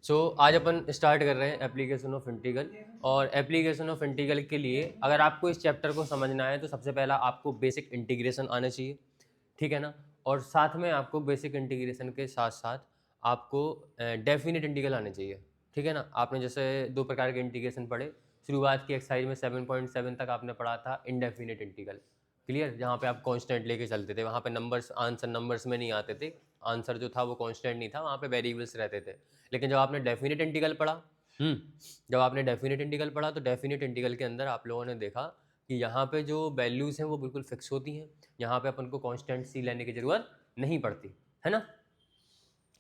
आज अपन स्टार्ट कर रहे हैं एप्लीकेशन ऑफ इंटीग्रल। और एप्लीकेशन ऑफ इंटीग्रल के लिए अगर आपको इस चैप्टर को समझना है तो सबसे पहला आपको बेसिक इंटीग्रेशन आना चाहिए, ठीक है ना। और साथ में आपको बेसिक इंटीग्रेशन के साथ साथ आपको डेफिनेट इंटीग्रल आने चाहिए, ठीक है ना। आपने जैसे दो प्रकार के इंटीग्रेशन पढ़े, शुरुआत की एक्सरसाइज में 7.7 तक आपने पढ़ा था इनडेफिनेट इंटीग्रल, क्लियर, जहाँ पे आप कांस्टेंट लेके चलते थे, वहाँ पे नंबर्स आंसर नंबर्स में नहीं आते थे, आंसर जो था वो कांस्टेंट नहीं था, वहाँ पे वेरिएबल्स रहते थे। लेकिन जब आपने डेफिनेट इंटीग्रल पढ़ा, जब आपने डेफिनेट इंटीग्रल पढ़ा तो डेफिनेट इंटीग्रल के अंदर आप लोगों ने देखा कि यहाँ पे जो वैल्यूज़ हैं वो बिल्कुल फिक्स होती हैं, यहाँ पे अपन को कांस्टेंट सी लेने की ज़रूरत नहीं पड़ती है ना।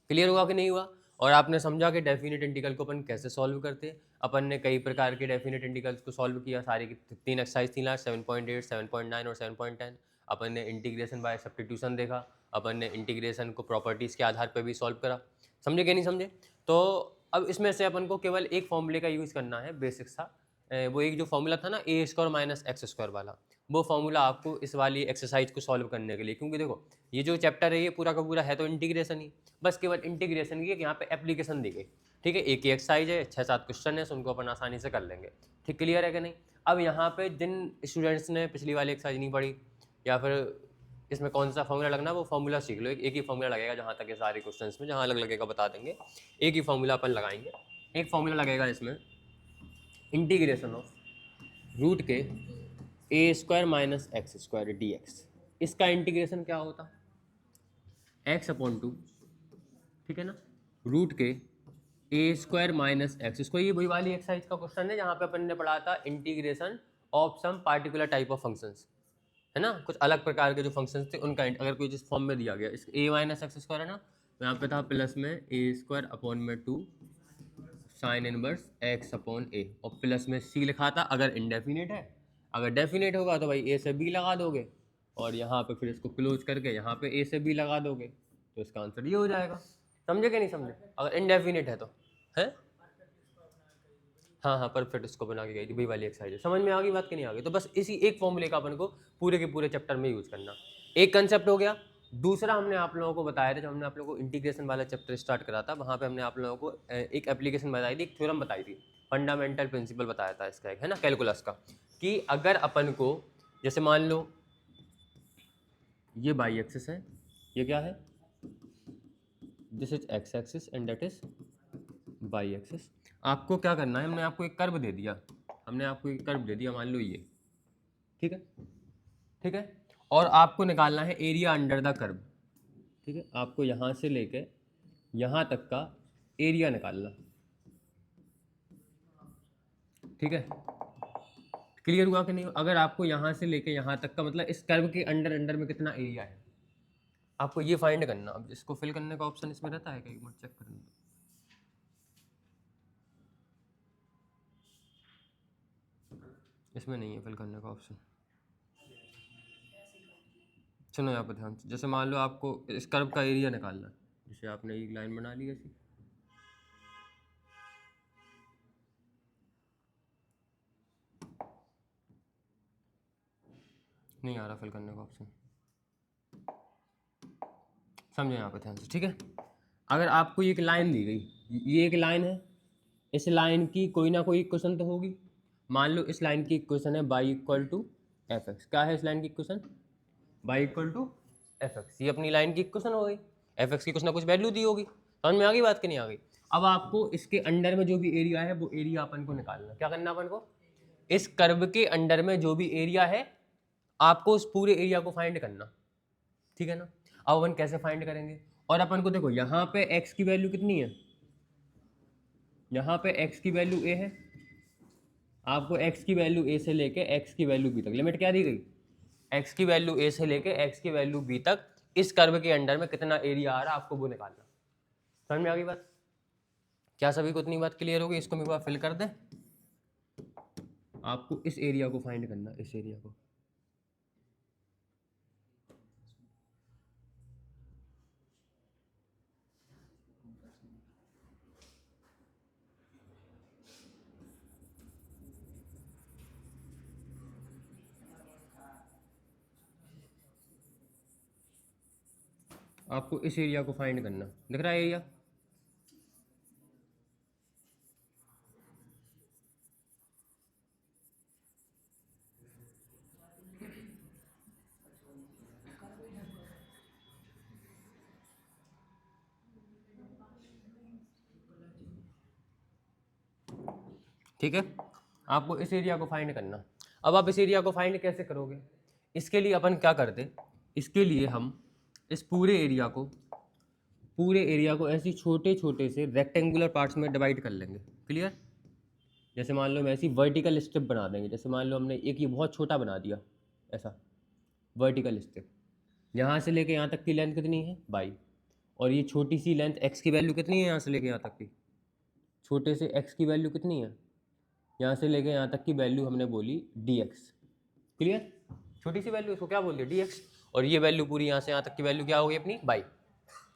क्लियर हुआ कि नहीं हुआ। और आपने समझा कि डेफिनेट इंटीग्रल को अपन कैसे सॉल्व करते हैं। अपन ने कई प्रकार के डेफिनेट इंटीग्रल्स को सॉल्व किया, सारी की 3 एक्सरसाइज थी लास्ट, 7.8, 7.9 और 7.10। अपन ने इंटीग्रेशन बाय सब्स्टिट्यूशन देखा, अपन ने इंटीग्रेशन को प्रॉपर्टीज़ के आधार पर भी सॉल्व करा, समझे कि नहीं समझे। तो अब इसमें से अपन को केवल एक फॉर्मूले का यूज़ करना है, बेसिक सा। वो एक जो फॉर्मूला था ना ए स्क्वायर माइनस एक्स स्क्वायर वाला, वो फॉर्मूला आपको इस वाली एक्सरसाइज को सॉल्व करने के लिए, क्योंकि देखो ये जो चैप्टर है ये पूरा का पूरा है तो इंटीग्रेशन ही, बस केवल इंटीग्रेशन की यहाँ पे एप्लीकेशन दी गई, ठीक है। एक ही एक्सरसाइज है, 6-7 क्वेश्चन है, तो उनको अपन आसानी से कर लेंगे, ठीक, क्लियर है कि नहीं। अब यहाँ पे जिन स्टूडेंट्स ने पिछली वाली एक्सरसाइज नहीं पढ़ी या फिर इसमें कौन सा फॉर्मूला लगना वो फॉर्मूला सीख लो। एक ही फॉर्मूला लगेगा जहाँ तक ये सारे क्वेश्चंस में, जहाँ अलग लगेगा बता देंगे, एक ही फॉर्मूला अपन लगाएंगे। एक फॉर्मूला लगेगा इसमें इंटीग्रेशन ऑफ रूट के a square minus x square d x. इसका इंटीग्रेशन क्या होता, एक्स अपॉन टू, ठीक है ना, रूट के a square minus x square. ये वही वाली एक्सरसाइज का क्वेश्चन है जहाँ पे अपन ने पढ़ा था integration of some particular type of functions, है ना। कुछ अलग प्रकार के जो फंक्शंस थे उनका अगर कोई जिस फॉर्म में दिया गया, इस ए माइनस एक्स स्क्वायर है ना, तो यहाँ पे था प्लस में ए स्क्वायर अपॉन में 2 sign inverse x upon a, और प्लस में सी लिखा था अगर इनडेफिनेट है। अगर डेफिनेट होगा तो भाई ए से बी लगा दोगे, और यहाँ पे फिर इसको क्लोज करके यहाँ पे ए से बी लगा दोगे, तो इसका आंसर ये हो जाएगा। समझे कि नहीं समझे, अगर इनडेफिनेट है तो, है। हाँ हाँ, परफेक्ट इसको बना के गई थी, वही वाली एक्सरसाइज है। समझ में आ गई बात कि नहीं आ गई। तो बस इसी एक फॉर्मूले का अपन को पूरे के पूरे चैप्टर में यूज करना, एक कंसेप्ट हो गया। दूसरा हमने आप लोगों को बताया था, जब हमने आप लोगों को इंटीग्रेशन वाला चैप्टर स्टार्ट करा था, वहाँ पे हमने आप लोगों को एक एप्लीकेशन बताई थी, एक थ्योरम बताई थी, फंडामेंटल प्रिंसिपल बताया था इसका, एक है ना, कैलकुलस का, कि अगर अपन को जैसे मान लो ये बाई एक्सिस है, ये क्या है, this is x axis and that is by axis. आपको क्या करना है, हमने आपको एक कर्व दे दिया, हमने आपको एक कर्व दे दिया, मान लो ये, ठीक है, ठीक है। और आपको निकालना है एरिया अंडर द कर्व, ठीक है। आपको यहाँ से लेके यहाँ तक का एरिया निकालना, ठीक है। क्लियर हुआ कि नहीं। अगर आपको यहाँ से लेके यहाँ तक का मतलब इस कर्व के अंडर अंडर में कितना एरिया है, आपको ये फाइंड करना। अब इसको फिल करने का ऑप्शन इसमें रहता है, कहीं चेक करना, इसमें नहीं है फिल करने का ऑप्शन। सुनो यहाँ पर ध्यान से, जैसे मान लो आपको इस कर्व का एरिया निकालना है, जैसे आपने एक लाइन बना ली ऐसी, नहीं आ रहा फिल करने का ऑप्शन, समझे यहाँ पे ध्यान से, ठीक है। अगर आपको ये एक लाइन दी गई, ये एक लाइन है, इस लाइन की कोई ना कोई इक्वेशन तो होगी। मान लो इस लाइन की इक्वेशन है y equal to f x. क्या है इस लाइन की equation, y equal to f x. ये अपनी लाइन की इक्वेशन हो गई, एफ एक्स की कुछ ना कुछ वैल्यू दी होगी। समझ में आ गई बात कि नहीं आ गई। अब आपको इसके अंडर में जो भी एरिया है वो एरिया अपन को निकालना, क्या करना अपन को, इस कर्व के अंडर में जो भी एरिया है आपको उस पूरे एरिया को फाइंड करना, ठीक है ना। अब अपन कैसे फाइंड करेंगे, और अपन को देखो यहाँ पे x की वैल्यू कितनी है, यहाँ पे x की वैल्यू a है, आपको x की वैल्यू a से लेके x की वैल्यू b तक, लिमिट क्या दी गई, x की वैल्यू a से लेके x की वैल्यू b तक इस कर्व के अंडर में कितना एरिया आ रहा है आपको वो निकालना। समझ में आ गई बात, क्या सभी को इतनी बात क्लियर होगी। इसको मैं एक बार फिल कर दें, आपको इस एरिया को फाइंड करना, इस एरिया को, आपको इस एरिया को फाइंड करना, दिख रहा है एरिया, ठीक है, आपको इस एरिया को फाइंड करना। अब आप इस एरिया को फाइंड कैसे करोगे? इसके लिए अपन क्या करते, इसके लिए हम इस पूरे एरिया को ऐसे छोटे छोटे से रेक्टेंगुलर पार्ट्स में डिवाइड कर लेंगे। क्लियर? जैसे मान लो हम ऐसी वर्टिकल स्ट्रिप बना देंगे। जैसे मान लो हमने एक ये बहुत छोटा बना दिया ऐसा वर्टिकल स्ट्रिप, यहाँ से लेके यहाँ तक की लेंथ कितनी है 22, और ये छोटी सी लेंथ x की वैल्यू कितनी है यहाँ से लेके यहाँ तक की, छोटे से x की वैल्यू कितनी है, यहाँ से लेके यहाँ तक की वैल्यू हमने बोली dx। क्लियर? छोटी सी वैल्यू, इसको क्या बोल दिया dx, और ये वैल्यू पूरी यहाँ से यहाँ तक की वैल्यू क्या होगी अपनी 22।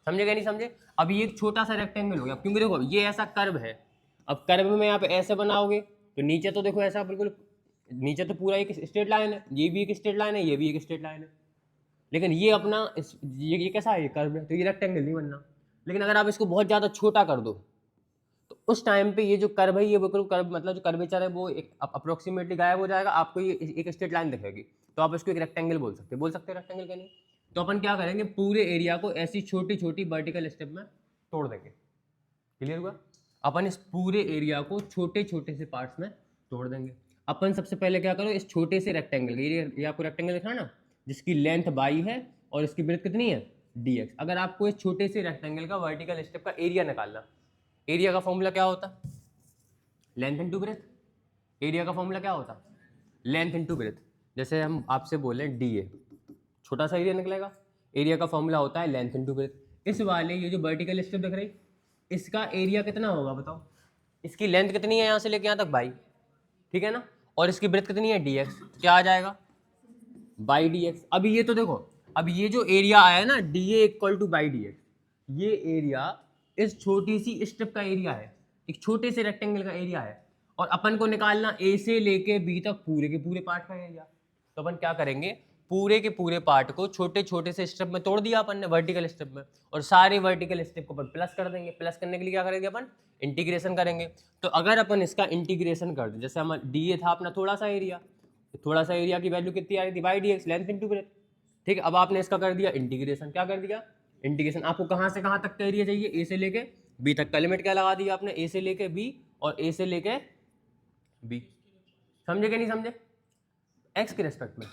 समझे क्या नहीं समझे? अब ये एक छोटा सा रेक्टेंगल हो गया, क्योंकि देखो ये ऐसा कर्व है। अब कर्व में आप ऐसे बनाओगे तो नीचे तो देखो ऐसा बिल्कुल, नीचे तो पूरा एक स्ट्रेट लाइन है, ये भी एक स्ट्रेट लाइन है, ये भी एक स्ट्रेट लाइन है, लेकिन ये अपना ये कैसा है, ये कर्व है, तो ये रेक्टेंगल नहीं बनना। लेकिन अगर आप इसको बहुत ज़्यादा छोटा कर दो तो उस टाइम पे ये जो कर्व है, ये बिल्कुल कर्व मतलब जो कर्वेचर है वो एक अप्रोक्सीमेटली गायब हो जाएगा, आपको ये एक स्ट्रेट लाइन दिखेगी, तो आप इसको एक रेक्टेंगल बोल सकते हो रेक्टेंगल का नहीं। तो अपन क्या करेंगे, पूरे एरिया को ऐसी छोटी छोटी वर्टिकल स्टेप में तोड़ देंगे। क्लियर हुआ? अपन इस पूरे एरिया को छोटे छोटे से पार्ट्स में तोड़ देंगे। अपन सबसे पहले क्या करो, इस छोटे से रेक्टेंगल, ये आपको रेक्टेंगल दिखा ना, जिसकी लेंथ 22 है और इसकी ब्रेथ कितनी है dx। अगर आपको इस छोटे से रेक्टेंगल का वर्टिकल स्टेप का एरिया निकालना, एरिया का फॉर्मूला क्या होता, लेंथ इनटू ब्रेथ। एरिया का फॉर्मूला क्या होता, लेंथ इनटू ब्रेथ। जैसे हम आपसे बोले da, छोटा सा एरिया निकलेगा, एरिया का फॉर्मूला होता है लेंथ इनटू ब्रेथ। इस वाले ये जो वर्टिकल स्ट्रिप दिख रही, इसका एरिया कितना होगा बताओ, इसकी लेंथ कितनी है यहाँ से लेके यहाँ तक 22, ठीक है ना, और इसकी ब्रेथ कितनी है dx, क्या आ जाएगा बाई dx। अभी ये तो देखो, अब ये जो एरिया आया ना da equal two by dx, ये एरिया इस छोटी सी स्ट्रिप का एरिया है, एक छोटे से रेक्टेंगल का एरिया है, और अपन को निकालना a से लेके b तक पूरे के पूरे पार्ट का एरिया। तो अपन क्या करेंगे, पूरे के पूरे पार्ट को छोटे छोटे से स्टेप में तोड़ दिया अपन ने वर्टिकल स्टेप में, और सारे वर्टिकल स्टेप को अपन प्लस कर देंगे। प्लस करने के लिए क्या करेंगे अपन, इंटीग्रेशन करेंगे। तो अगर अपन इसका इंटीग्रेशन कर दें, जैसे हमारा डी था अपना थोड़ा सा एरिया, थोड़ा सा एरिया की वैल्यू कितनी आ रही थी by dx, length into breadth. ठीक है, अब आपने इसका कर दिया इंटीग्रेशन। क्या कर दिया इंटीग्रेशन, आपको कहाँ से कहाँ तक का एरिया चाहिए, ए से लेके बी तक का लिमिट क्या लगा दिया आपने, ए से लेके बी और ए से लेके बी। समझे कि नहीं समझे, एक्स के रेस्पेक्ट में।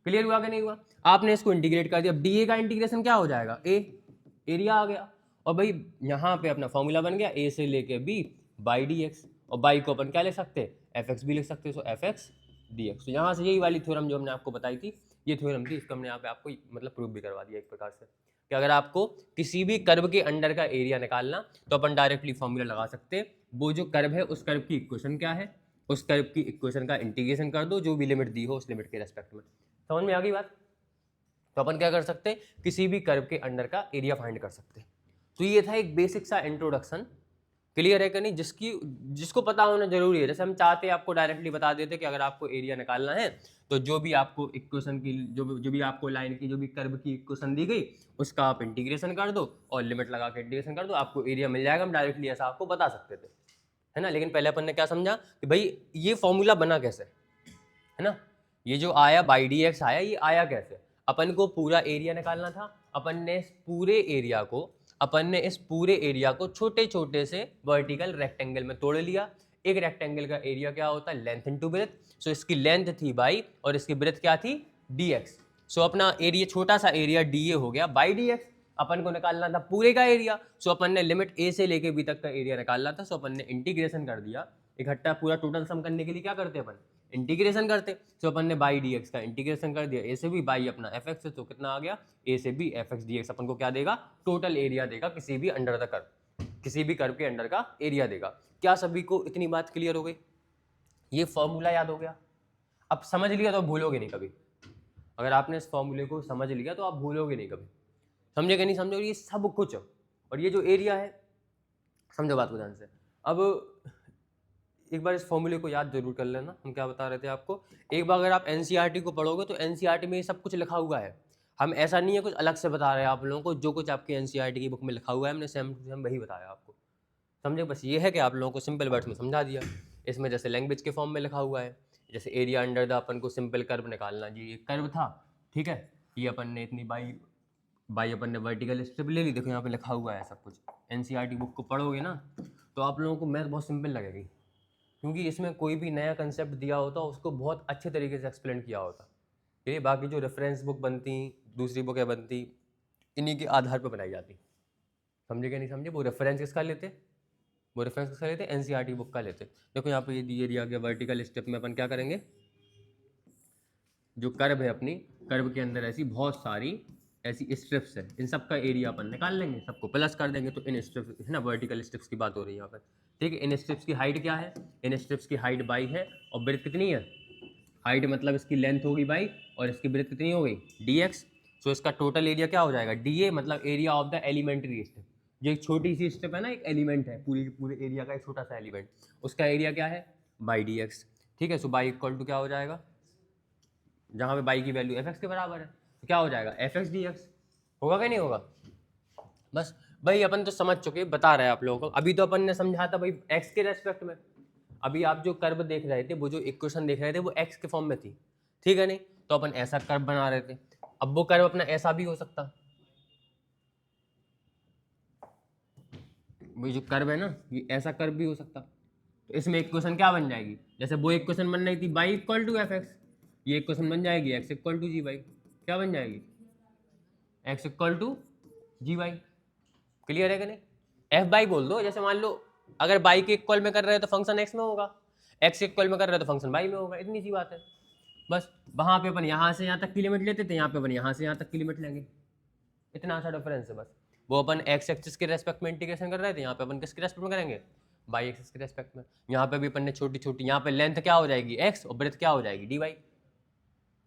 क्लियर हुआ कि नहीं हुआ? आपने इसको इंटीग्रेट कर दिया, डी ए का इंटीग्रेशन क्या हो जाएगा, ए एरिया आ गया, और भाई यहाँ पे अपना फॉर्मूला बन गया ए से लेके बी बाई डी एक्स, और बाई को अपन क्या ले सकते हैं, एफ एक्स भी लिख सकते हैं, सो एफ एक्स डी एक्स। तो यहाँ से यही वाली थ्योरम जो हमने आपको बताई थी, ये थ्योरम थी, इसको हमने यहाँ पे आपको मतलब प्रूव भी करवा दिया एक प्रकार से, कि अगर आपको किसी भी कर्व के अंडर का एरिया निकालना तो अपन डायरेक्टली फॉर्मूला लगा सकते हैं। वो जो कर्व है उस कर्व की इक्वेशन क्या है, उस कर्व की इक्वेशन का इंटीग्रेशन कर दो, जो भी लिमिट दी हो उस लिमिट के रेस्पेक्ट में। समझ में आ गई बात? तो अपन क्या कर सकते हैं, किसी भी कर्व के अंडर का एरिया फाइंड कर सकते हैं। तो ये था एक बेसिक सा इंट्रोडक्शन। क्लियर है कि नहीं? जिसको पता होना जरूरी है। जैसे हम चाहते हैं आपको डायरेक्टली बता देते कि अगर आपको एरिया निकालना है तो जो भी आपको इक्वेशन की जो भी आपको लाइन की जो भी कर्व की इक्वेशन दी गई उसका आप इंटीग्रेशन कर दो और लिमिट लगा के इंटीग्रेशन कर दो, आपको एरिया मिल जाएगा। हम डायरेक्टली ऐसा आपको बता सकते थे, है ना। लेकिन पहले अपन ने क्या समझा कि भाई ये फॉर्मूला बना कैसे, है ना। ये जो आया बाई डी एक्स आया, ये आया कैसे, अपन को पूरा एरिया निकालना था। अपन ने इस पूरे एरिया को छोटे छोटे से वर्टिकल रेक्टेंगल में तोड़ लिया। एक रेक्टेंगल का एरिया क्या होता है, लेंथ इनटू ब्रेथ। सो इसकी लेंथ थी बाई और इसकी ब्रेथ क्या थी dx। सो अपना एरिया छोटा सा एरिया dA हो गया बाई dx। अपन को निकालना था पूरे का एरिया, सो अपन ने लिमिट a से लेके b तक का एरिया निकालना था। सो अपन ने इंटीग्रेशन कर दिया। इकट्ठा पूरा टोटल सम करने के लिए क्या करते अपन, इंटीग्रेशन करते। सो अपन ने बाई dx का इंटीग्रेशन कर दिया, a से b बाई अपना fx है, तो कितना आ गया a से b fx dx। अपन को क्या देगा, टोटल एरिया देगा किसी भी अंडर द कर्व, किसी भी कर्व के अंडर का एरिया देगा। क्या सभी को इतनी बात क्लियर हो गई? ये फॉर्मूला याद हो गया? अब समझ लिया तो भूलोगे नहीं कभी। अगर आपने इस फॉर्मूले को समझ लिया तो आप भूलोगे नहीं कभी। समझे कि नहीं समझो? ये सब कुछ, और ये जो एरिया है, समझो बात को ध्यान से। अब एक बार इस फॉर्मूले को याद जरूर कर लेना। हम क्या बता रहे थे आपको, एक बार अगर आप एनसीईआरटी को पढ़ोगे तो एनसीईआरटी में ये सब कुछ लिखा हुआ है। हम ऐसा नहीं है कुछ अलग से बता रहे हैं आप लोगों को, जो कुछ आपके एनसीईआरटी की बुक में लिखा हुआ है हमने सेम टू सेम वही बताया आपको। समझे? बस ये है कि आप लोगों को सिंपल वर्ड्स में समझा दिया। इसमें जैसे लैंग्वेज के फॉर्म में लिखा हुआ है, जैसे एरिया अंडर द, अपन को सिंपल कर्व निकालना जी, ये कर्व था, ठीक है। ये अपन ने इतनी बाई अपन ने वर्टिकल स्ट्रिप ले ली। देखो यहाँ पे लिखा हुआ है सब कुछ। एनसीईआरटी बुक को पढ़ोगे ना तो आप लोगों को मैथ बहुत सिंपल लगेगी। क्योंकि इसमें कोई भी नया कंसेप्ट दिया होता उसको बहुत अच्छे तरीके से एक्सप्लेन किया होता। ये बाकी जो रेफरेंस बुक बनती, दूसरी बुकें बनती, इन्हीं के आधार पर बनाई जाती। समझे क्या नहीं समझे? वो रेफरेंस किसका लेते? वो रेफरेंस किसका लेते? एनसीईआरटी बुक का लेते। देखो यहाँ पे ये दिया गया वर्टिकल स्टेप में अपन क्या करेंगे, जो कर्व है अपनी, कर्व के अंदर ऐसी बहुत सारी ऐसी स्ट्रिप्स है, इन सब का एरिया अपन निकाल लेंगे, सबको प्लस कर देंगे, तो इन स्ट्रिप्स है ना, वर्टिकल स्ट्रिप्स की बात हो रही है यहाँ पर। ठीक है, इन स्ट्रिप्स की हाइट क्या है? इन स्ट्रिप्स की हाइट बाई है और ब्रेथ कितनी है? हाइट मतलब इसकी लेंथ होगी बाई और इसकी ब्रेथ कितनी हो गई? dx। सो इसका टोटल एरिया क्या हो जाएगा? dA मतलब area of the elementary strip. जो एक छोटी सी स्ट्रिप है ना, एक एलिमेंट है, पूरे एरिया का एक छोटा सा एलिमेंट, उसका एरिया क्या है? By dx। ठीक है, सो बाई इक्वल टू क्या हो जाएगा? जहाँ पे बाई की वैल्यू एफ एक्स के बराबर है तो क्या हो जाएगा? F x d x. होगा क्या नहीं होगा? बस भाई अपन तो समझ चुके, बता रहे हैं आप लोगों को। अभी तो अपन ने समझा था भाई एक्स के रेस्पेक्ट में। अभी आप जो कर्व देख रहे थे, वो जो इक्वेशन देख रहे थे, वो एक्स के फॉर्म में थी, ठीक है नहीं? तो अपन ऐसा कर्व बना रहे थे। अब वो कर्व अपना ऐसा भी हो सकता, वो जो कर्व है ना, ये ऐसा कर्व भी हो सकता। तो इसमें इक्वेशन क्या बन जाएगी? जैसे वो इक्वेशन बन रही थी y equal to f x, ये इक्वेशन बन जाएगी x equal to g y. क्या बन जाएगी? X equal to g y. Clear है कि नहीं? एफ बाई बोल दो। जैसे मान लो अगर बाई के इक्वल में कर रहे हो तो फंक्शन एक्स में होगा, एक्स इक्वल में कर रहे हो तो फंक्शन बाई में होगा। इतनी सी बात है बस। वहां पे अपन यहाँ से यहाँ तक की लिमिट लेते थे, यहाँ पे अपन यहाँ से यहाँ तक की लिमिट लेंगे। इतना सा डिफरेंस है बस। वो अपन एक्स एक्सिस के रेस्पेक्ट में इंटीग्रेशन कर रहे थे, यहाँ पे अपन किसके रेस्पेक्ट में करेंगे? बाई एक्सिस के रेस्पेक्ट में। यहाँ पे भी अपन ने छोटी छोटी, यहाँ पे लेंथ क्या हो जाएगी? एक्स, और ब्रेथ क्या हो जाएगी? D y.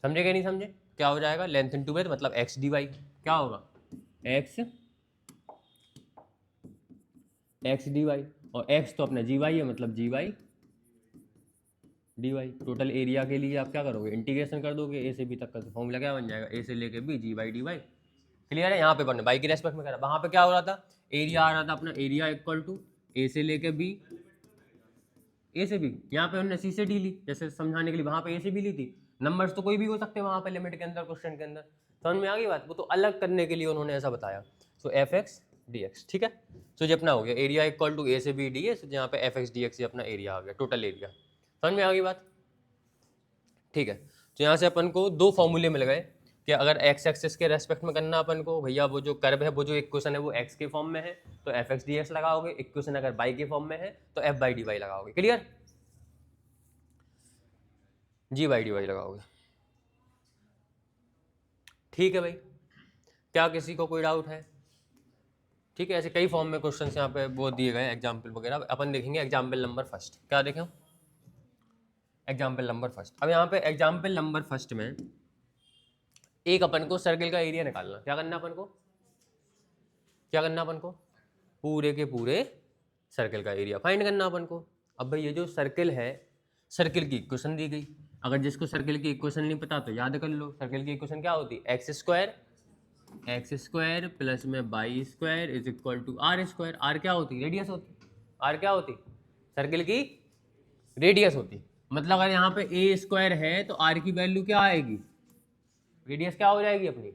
समझे क्या नहीं समझे? क्या हो जाएगा? लेंथ इंटू ब्रेथ मतलब एक्स डी वाई। क्या होगा? एक्स एक्स डी वाई, और एक्स तो अपना जी वाई है, मतलब g y d y. Total area के लिए आप क्या करोगे? इंटीग्रेशन कर दोगे, ए से बी तक का फॉर्मूला क्या बन जाएगा? ए से लेके बी, जी वाई डी वाई। क्लियर है? यहाँ पे अपन बाई के रेस्पेक्ट में करा, वहाँ पे क्या हो रहा था? एरिया आ रहा था अपना, एरिया इक्वल टू ए से लेके बी, ए से बी। यहाँ पे हमने सी से डी ली, जैसे समझाने के लिए। वहाँ पे ए से बी ली थी। नंबर्स तो कोई भी हो सकते हैं वहाँ पे लिमिट के अंदर, क्वेश्चन के अंदर। समझ में आ गई बात? वो तो अलग करने के लिए उन्होंने ऐसा बताया। सो एफ एक्स डी एक्स, ठीक है। सो ये अपना हो गया एरिया इक्वल टू ए से बी डी ए। यहाँ पे एफ एक्स डी एक्स अपना एरिया आ गया, टोटल एरिया। समझ में आ गई बात? ठीक है, तो यहाँ से अपन को दो फॉर्मूले मिल गए कि अगर एक्स एक्सिस के रेस्पेक्ट में करना अपन को, भैया वो जो कर्व है, वो जो इक्वेशन है वो एक्स के फॉर्म में है तो एफ एक्स डी एक्स लगाओगे। इक्वेशन अगर बाई के फॉर्म में है तो एफ बाई डी वाई लगाओगे। Clear? G y d y लगाओगे। ठीक है भाई, क्या किसी को कोई डाउट है? ठीक है, ऐसे कई फॉर्म में क्वेश्चन यहाँ पे वो दिए गए एग्जाम्पल वगैरह। अपन देखेंगे एग्जाम्पल नंबर फर्स्ट। क्या देखें? Example number first. अब यहाँ पे एग्जाम्पल नंबर फर्स्ट में एक अपन को सर्कल का एरिया निकालना। क्या करना अपन को? क्या करना अपन को? पूरे के पूरे सर्कल का एरिया फाइंड करना अपन को। अब भाई ये जो सर्कल है, सर्कल की इक्वेशन दी गई। अगर जिसको सर्कल की इक्वेशन नहीं पता तो याद कर लो। सर्कल की इक्वेशन क्या होती? एक्स स्क्वायर प्लस में y square is equal to r square. R क्या होती? रेडियस होती। आर क्या होती? सर्कल की रेडियस होती। मतलब अगर यहाँ पे ए स्क्वायर है तो आर की वैल्यू क्या आएगी? रेडियस क्या हो जाएगी अपनी?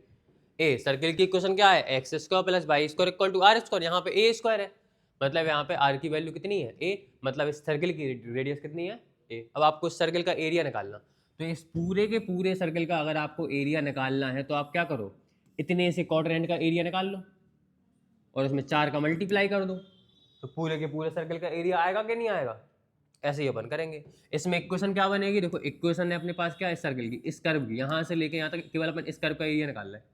ए। सर्कल की इक्वेशन क्या है? X square plus y square equal to r square. यहाँ पे ए स्क्वायर है, मतलब यहाँ पे आर की वैल्यू कितनी है? ए। मतलब इस सर्कल की रेडियस कितनी है? ए। अब आपको इस सर्कल का एरिया निकालना, तो इस पूरे के पूरे सर्कल का अगर आपको एरिया निकालना है तो आप क्या करो? इतने से क्वाड्रेंट का एरिया निकाल लो और उसमें 4 का मल्टीप्लाई कर दो, तो पूरे के पूरे सर्कल का एरिया आएगा कि नहीं आएगा? ऐसे ही अपन करेंगे। इसमें इक्वेशन क्या बनेगी? देखो इक्वेशन है अपने पास क्या है? इस सर्कल की, इस कर्व की, यहाँ से लेके यहाँ तक केवल अपन इस कर्व का एरिया निकाल रहे हैं।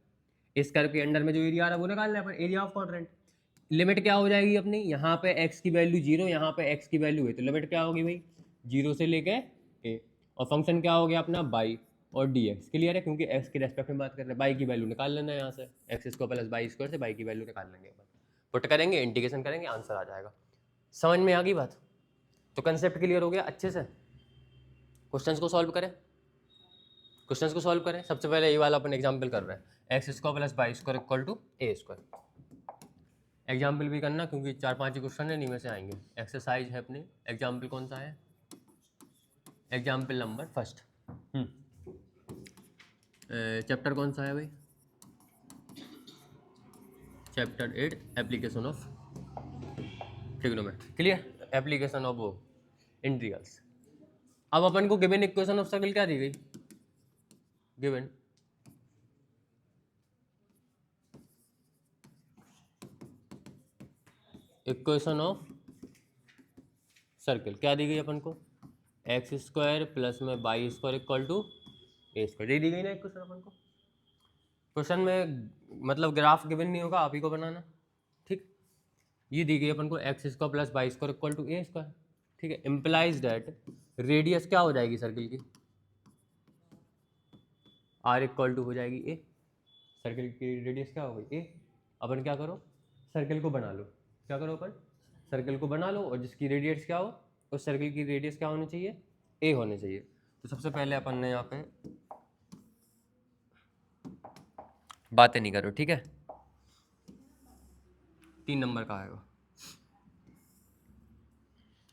इस कर्व के अंडर में जो एरिया आ रहा है वो निकाल रहे हैं अपन, एरिया ऑफ क्वाड्रेंट। लिमिट क्या हो जाएगी अपनी? यहाँ पे x की वैल्यू 0, यहाँ पे x की वैल्यू है, तो लिमिट क्या होगी भाई? 0 से लेके a। और फंक्शन क्या हो गया अपना? बाई और dx। क्लियर है? क्योंकि x के रेस्पेक्ट में बात कर रहे हैं, बाई की वैल्यू निकाल लेना है यहाँ से। X square plus y square से बाई की वैल्यू निकाल लेंगे अपन, पुट करेंगे, इंटीग्रेशन करेंगे, आंसर आ जाएगा। समझ में आ गई बात? तो कंसेप्ट क्लियर हो गया अच्छे से। क्वेश्चंस को सॉल्व करें, क्वेश्चंस को सॉल्व करें। सबसे पहले ये वाला अपन एग्जांपल कर रहे हैं, x square plus y square equal to a square. Example भी करना क्योंकि 4-5 ही क्वेश्चन है, नहीं में से आएंगे। एक्सरसाइज है अपनी। एग्जाम्पल कौन सा है? Example number first. चैप्टर कौन सा है भाई? Chapter 8 application of trigonometry. Clear? Application of वो इंटीग्रल्स। अब अपन को गिवन इक्वेशन ऑफ सर्कल क्या दी गई, गिवन इक्वेशन ऑफ सर्कल क्या दी गई अपन को, एक्स स्क्वायर प्लस में y square equal to a square, ये दी गई ना इक्वेशन अपन को। क्वेश्चन में मतलब ग्राफ गिवन नहीं होगा, आप ही को बनाना, ठीक। ये दी गई अपन को x square plus y square equal to a square, ठीक है। इम्प्लाइज दैट रेडियस क्या हो जाएगी सर्किल की, आर इक्वल टू हो जाएगी ए, सर्किल की रेडियस क्या हो गई ए। अपन क्या करो, सर्किल को बना लो, क्या करो अपन, सर्किल को बना लो, और जिसकी रेडियस क्या हो, उस सर्किल की रेडियस क्या होनी चाहिए, ए होनी चाहिए। तो सबसे पहले अपन ने यहाँ पे बातें नहीं करो, ठीक है। 3 नंबर का आएगा,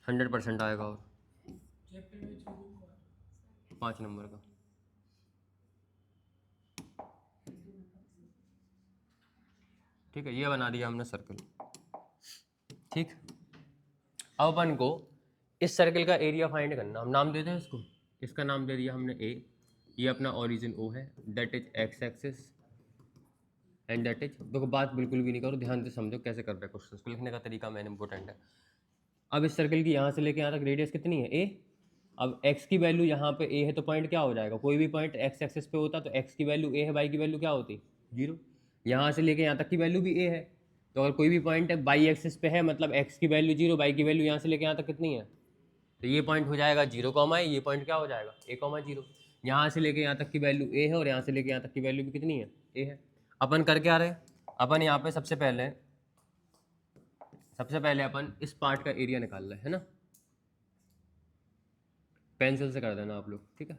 100% आएगा, और 5 नंबर का। ठीक है, ये बना दिया हमने सर्कल, ठीक। अब अपन को इस सर्कल का एरिया फाइंड करना, हम नाम देते हैं इसको, इसका नाम दे दिया हमने ए, ये अपना ओरिजिन ओ है, that is x axis and that is, देखो बात बिल्कुल भी नहीं करो, ध्यान से समझो कैसे कर रहे हैं क्वेश्चन को, लिखने का तरीका मैंने इंपॉर्टेंट है। अब इस सर्कल की यहाँ से लेके यहाँ तक रेडियस कितनी है ए। अब x की वैल्यू यहाँ पे a है तो पॉइंट क्या हो जाएगा, कोई भी पॉइंट x एक्सिस पे होता तो x की वैल्यू a है, y की वैल्यू क्या होती, 0। यहाँ से लेके यहाँ तक की वैल्यू भी a है, तो अगर कोई भी पॉइंट y एक्सिस पे है मतलब x की वैल्यू 0, y की वैल्यू यहाँ से लेके यहाँ तक कितनी है, तो ये पॉइंट हो जाएगा 0, ये पॉइंट क्या हो जाएगा a, 0। यहाँ से लेके यहाँ तक की वैल्यू a है और यहाँ से लेके यहाँ तक की वैल्यू भी कितनी है, a है। अपन कर क्या रहे, अपन यहाँ पे सबसे पहले अपन इस पार्ट का एरिया निकाल रहे हैं ना, पेंसिल से कर देना आप लोग, ठीक है।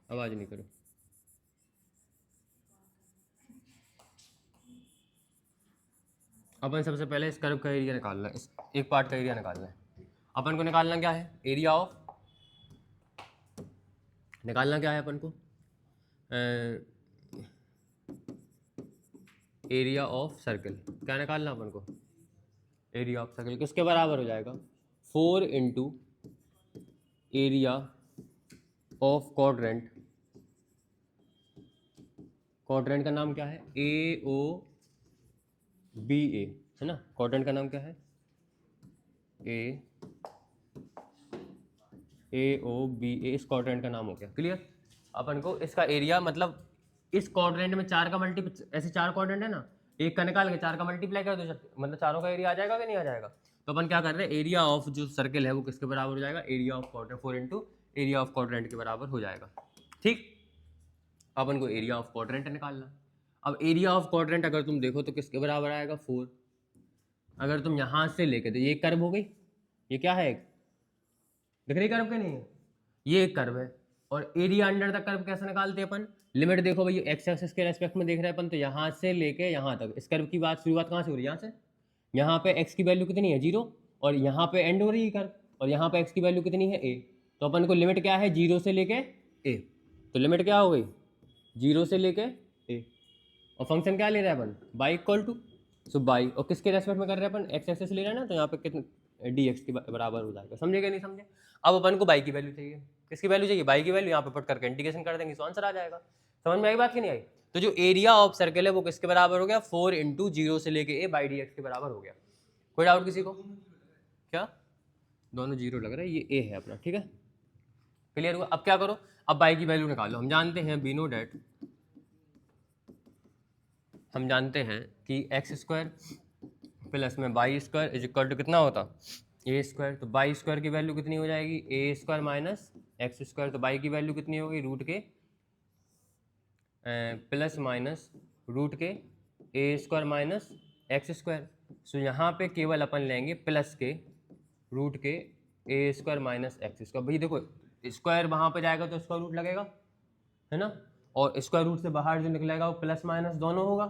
आवाज नहीं करो। अपन सबसे पहले इस कर्व का एरिया निकालना है, इस एक पार्ट का एरिया निकालना है। अपन को निकालना क्या है, एरिया ऑफ, निकालना क्या है अपन को, एरिया ऑफ सर्कल। क्या निकालना अपन को, एरिया ऑफ सर्कल किसके बराबर हो जाएगा, 4 into area of quadrant. Quadrant का नाम क्या है, AOBA है ना, क्वाड्रेंट का नाम क्या है, AOBA, इस क्वाड्रेंट का नाम हो गया, क्लियर। अपन को इसका एरिया मतलब इस क्वाड्रेंट में 4 का मल्टीप्लाई, ऐसे 4 क्वाड्रेंट है ना, एक का निकाल के 4 का मल्टीप्लाई कर दो, मतलब चारों का एरिया आ जाएगा कि नहीं आ जाएगा। तो अपन क्या कर रहे हैं, एरिया ऑफ जो सर्कल है वो किसके बराबर हो जाएगा, area of quadrant, 4 into area of quadrant के बराबर हो जाएगा, ठीक। अपन को एरिया ऑफ क्वाड्रेंट निकालना। अब एरिया ऑफ क्वाड्रेंट अगर तुम देखो तो किसके बराबर आएगा, 4। अगर तुम यहाँ से लेके, तो ये एक कर्व हो गई, ये क्या है, एक दिख रही कर्व के नहीं है, ये एक कर्व है। और एरिया अंडर द कर्व कैसे निकालते हैं अपन, लिमिट देखो भाई, एक्स एक्सिस के रेस्पेक्ट में देख रहे हैं अपन, तो यहाँ से लेके यहाँ तक इस कर्व की बात शुरुआत कहाँ से हो रही है, यहाँ से। यहाँ पे एक्स की वैल्यू कितनी है, 0, और यहाँ पे एंड हो रही है कर्व, और यहाँ पे एक्स की वैल्यू कितनी है, a। तो अपन को लिमिट क्या है, 0 से लेके a, तो लिमिट क्या हो गई, 0 से लेके a, और फंक्शन क्या ले रहे हैं अपन, y equal to, so y, और किसके रेस्पेक्ट में कर रहे हैं अपन, एक्स एक्सिस ले रहे हैं ना, तो यहाँ पे कितने dx के बराबर हो जाएगा, समझेगा नहीं समझे। अब अपन को y की वैल्यू चाहिए, किसकी वैल्यू चाहिए, y की वैल्यू, यहाँ पे पुट करके इंटीग्रेशन कर देंगे तो आंसर आ जाएगा। समझ में आई बात कि नहीं आई। तो जो एरिया ऑफ सर्कल है वो किसके बराबर हो गया, 4 इंटू 0 से लेके a बाई dx के बराबर हो गया। कोई डाउट किसी को, क्या दोनों 0 लग रहा है, ये a है अपना, ठीक है, क्लियर हुआ। अब क्या करो, अब y की वैल्यू निकालो। हम जानते हैं, वी नो डैट, हम जानते हैं कि एक्स स्क्वायर प्लस में y square is equal to कितना होता, ए स्क्वायर। तो वाई स्क्वायर की वैल्यू कितनी हो जाएगी, a square minus x square. तो वाई की वैल्यू कितनी होगी, रूट के प्लस माइनस रूट के a square minus x square. So यहाँ पे केवल अपन लेंगे प्लस के रूट के a square minus x square. भाई देखो स्क्वायर वहाँ पे जाएगा तो स्क्वायर रूट लगेगा, है ना, और स्क्वायर रूट से बाहर जो निकलेगा वो प्लस माइनस दोनों होगा,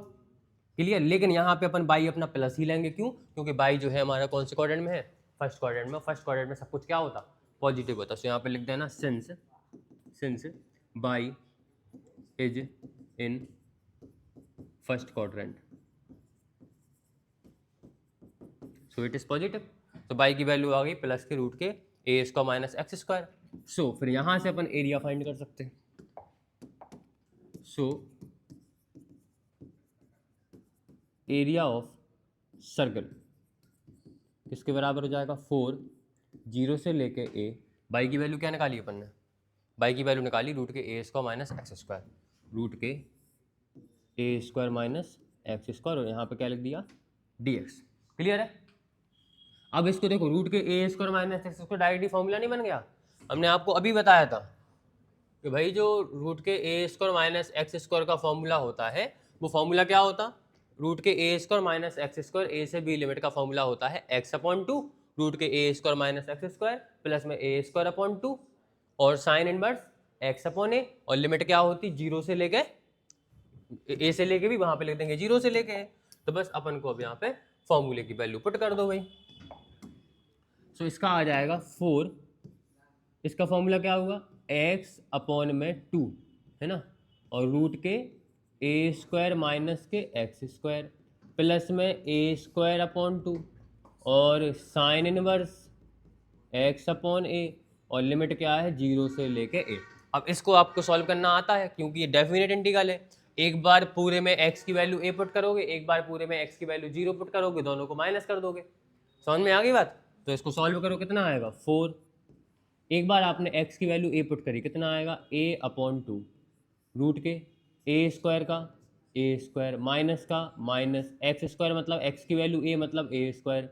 क्लियर। लेकिन यहाँ पे अपन बाई अपना प्लस ही लेंगे, क्यों, क्योंकि बाई जो है हमारा कौन से क्वाड्रेंट में है, फर्स्ट क्वाड्रेंट में। फर्स्ट क्वाड्रेंट में सब कुछ क्या होता, पॉजिटिव होता। सो यहाँ पे लिख देना since since by is in first quadrant so it is positive. तो बाई की वैल्यू आ गई प्लस के रूट के a square minus x square. सो फिर यहां से अपन एरिया फाइंड कर सकते हैं। सो एरिया ऑफ सर्कल किसके बराबर हो जाएगा 4 0 से लेके ए। बाई की वैल्यू क्या निकाली अपन ने, बाई की वैल्यू निकाली रूट के a square minus x square, root के a square minus x square और यहाँ पे क्या लिख दिया dx। क्लियर है। अब इसको देखो रूट के a square minus x square directly formula नहीं बन गया। हमने आपको अभी बताया था कि भाई जो रूट के a square minus x square का फॉर्मूला होता है वो फॉर्मूला क्या होता, रूट के a square minus x square ए से बी लिमिट का फॉर्मूला होता है एक्स अपॉन टू रूट के a square minus x square plus में ए स्क्वायर अपॉन टू और sine inverse x upon a और लिमिट क्या होती जीरो से लेके ए से लेके भी वहां पे लिख देंगे जीरो से लेके। तो बस अपन को अब यहाँ पे फॉर्मूले की वैल्यू पुट कर दो भाई। सो इसका आ जाएगा 4, इसका फॉर्मूला क्या होगा एक्स अपॉन में 2 है ना और रूट के ए स्क्वायर माइनस के एक्स स्क्वायर प्लस में ए स्क्वायर अपॉन 2 और sine inverse x upon a और लिमिट क्या है 0 से लेके ए। अब इसको आपको सॉल्व करना आता है क्योंकि ये डेफिनेट इंटीग्रल है। एक बार पूरे में x की वैल्यू a पुट करोगे, एक बार पूरे में x की वैल्यू 0 पुट करोगे, दोनों को माइनस कर दोगे। समझ में आ गई बात। तो इसको सॉल्व करो कितना आएगा 4। एक बार आपने x की वैल्यू a पुट करी कितना आएगा a अपॉन 2 रूट के ए स्क्वायर का ए स्क्वायर माइनस का माइनस एक्स स्क्वायर मतलब x की वैल्यू a मतलब a स्क्वायर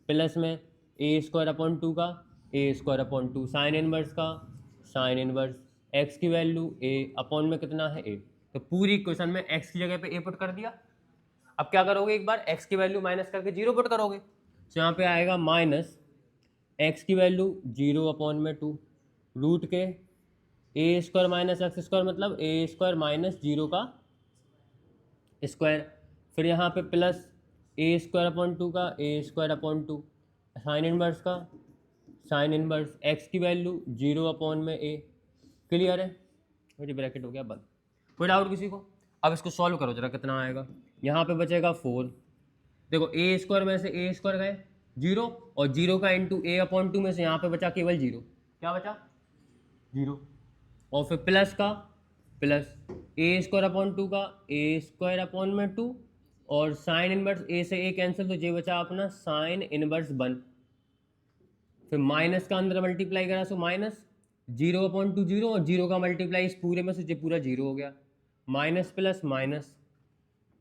प्लस में ए स्क्वायर अपॉन 2 का ए स्क्वायर अपॉन 2 साइन इनवर्स का साइन इनवर्स x की वैल्यू a अपॉन में कितना है a। तो पूरी क्वेश्चन में x की जगह पे a पुट कर दिया। अब क्या करोगे एक बार x की वैल्यू माइनस करके 0 पुट करोगे तो यहाँ पे आएगा माइनस x की वैल्यू 0 अपॉन में 2 रूट के a square minus x square मतलब ए स्क्वायर माइनस 0 का स्क्वायर फिर यहाँ पे प्लस ए स्क्वायर अपॉन 2 का ए स्क्वायर अपॉन 2 साइन इनवर्स का साइन इनवर्स x की वैल्यू 0 अपॉन में a। क्लियर है। मुझे ब्रैकेट हो गया बंद। कोई डाउट किसी को। अब इसको सॉल्व करो जरा कितना आएगा। यहाँ पे बचेगा 4। देखो ए स्क्वायर में से ए स्क्वायर गए 0 और 0 का इंटू ए अपॉन 2 में से यहाँ पे बचा केवल 0। क्या बचा 0 और फिर प्लस का प्लस ए स्क्वायर अपॉन 2 का ए स्क्वायर अपॉन में 2 और साइन इनवर्स ए से ए कैंसिल तो ये बचा अपना साइन इनवर्स 1 फिर माइनस का अंदर मल्टीप्लाई करा सो माइनस 0 अपॉन 2 0 और 0 का मल्टीप्लाई इस पूरे में से ये पूरा 0 हो गया माइनस प्लस माइनस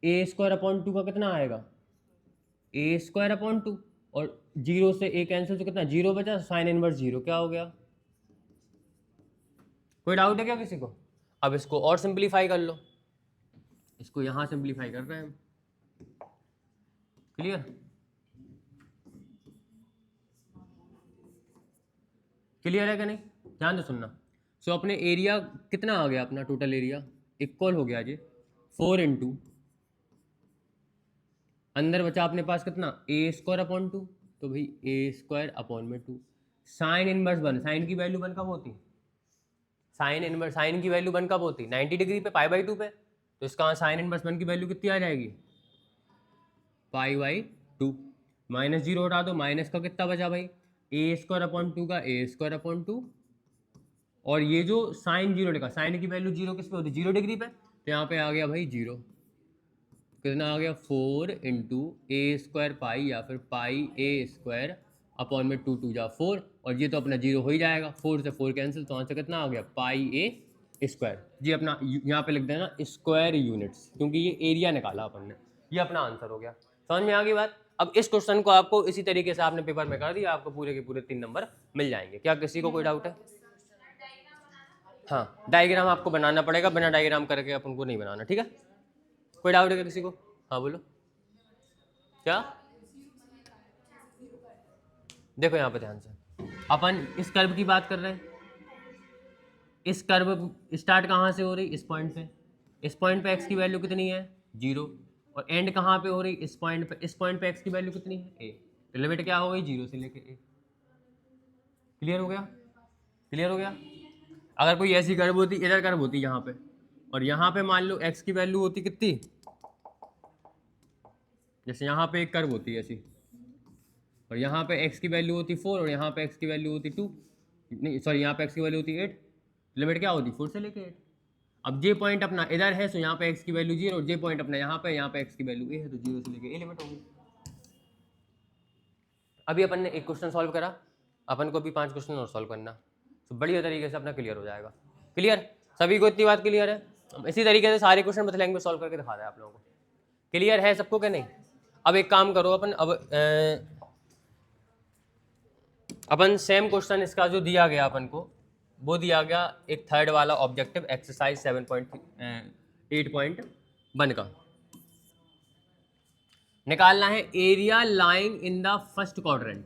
ए स्क्वायर अपॉन 2 का कितना आएगा ए स्क्वायर अपॉन 2 और 0 से ए कैंसिल तो कितना 0 बचा साइन इनवर्स 0 क्या हो गया। कोई डाउट है क्या किसी को। अब इसको और सिंप्लीफाई कर लो। इसको यहां सिंप्लीफाई कर रहे हैं। क्लियर क्लियर है क्या नहीं ध्यान से सुनना। सो अपने एरिया कितना आ गया अपना टोटल एरिया इक्वल हो गया जी 4 इंटू अंदर बचा अपने पास कितना ए स्क्वायर अपॉन 2 तो भाई ए स्क्वायर अपॉन में 2 साइन इनवर्स 1 साइन की वैल्यू 1 कब होती साइन इनवर्स साइन की वैल्यू 1 कब होती 90 डिग्री पे π/2 पे। तो इसका साइन इनवर्स 1 की वैल्यू कितनी आ जाएगी π/2 माइनस 0 हटा दो माइनस का कितना बचा भाई ए स्क्वायर अपॉन 2 का ए स्क्वायर अपॉन 2 और ये जो साइन 0 लिखा साइन की वैल्यू 0 किस पे होती 0 डिग्री पे तो यहाँ पे आ गया भाई 0 कितना आ गया 4 इंटू ए स्क्वायर पाई या फिर पाई ए स्क्वायर अपॉन में 2 2 जा 4 और ये तो अपना 0 हो ही जाएगा 4 से 4 कैंसिल तो आंसर कितना आ गया पाई ए स्क्वायर। जी अपना यहाँ पे लिख देना स्क्वायर यूनिट्स क्योंकि ये एरिया निकाला अपन ने ये अपना आंसर हो गया। समझ में आ गई बात। अब इस क्वेश्चन को आपको इसी तरीके से आपने पेपर में कर दिया आपको पूरे के पूरे 3 नंबर मिल जाएंगे। क्या किसी को कोई डाउट है। हाँ डायग्राम आपको बनाना पड़ेगा बिना डायग्राम करके अपन को नहीं बनाना ठीक है। कोई डाउट है क्या किसी को। हाँ बोलो क्या। देखो यहाँ पे ध्यान से अपन इस कर्व की बात कर रहे हैं। इस कर्व स्टार्ट कहाँ से हो रही इस पॉइंट से। इस पॉइंट पे x की वैल्यू कितनी है 0 और एंड कहाँ पे हो रही इस पॉइंट पे x की वैल्यू कितनी है a। तो लिमिट क्या हो गई 0 से लेके a। क्लियर हो गया क्लियर हो गया। अगर कोई ऐसी कर्व होती, इधर कर्व होती यहाँ पे, और यहाँ पे मान लो x की वैल्यू होती कितनी, जैसे यहाँ पे एक कर्व होती है ऐसी, और यहाँ पे x की वैल्यू होती 4 और यहाँ पे x की वैल्यू होती 2, नहीं सॉरी यहाँ पे x की वैल्यू होती 8, लिमिट क्या होती 4 से लेके 8। अब जे पॉइंट अपना इधर है, तो यहाँ पे x की वैल्यू 0 और जे पॉइंट अपना यहाँ पे x की वैल्यू a है, तो 0 से लेके a लिमिट होगी। अभी अपन ने एक क्वेश्चन सॉल्व करा, अपन को भी 5 क्वेश्चन और सॉल्व करना, तो बढ़िया तरीके से अपना क्लियर हो जाएगा। क्लियर, सभी को इतनी बात क्लियर है? हम इसी तरीके से सारे क्वेश्चन बतलाएंगे, सॉल्व करके दिखा रहे हैं आप लोगों को। क्लियर है सबको कि नहीं? अब एक काम करो, अपन सेम क्वेश्चन इसका जो दिया गया अपन को, वो दिया गया एक थर्ड वाला ऑब्जेक्टिव एक्सरसाइज 7.8.1 का। निकालना है area lying in the first quadrant.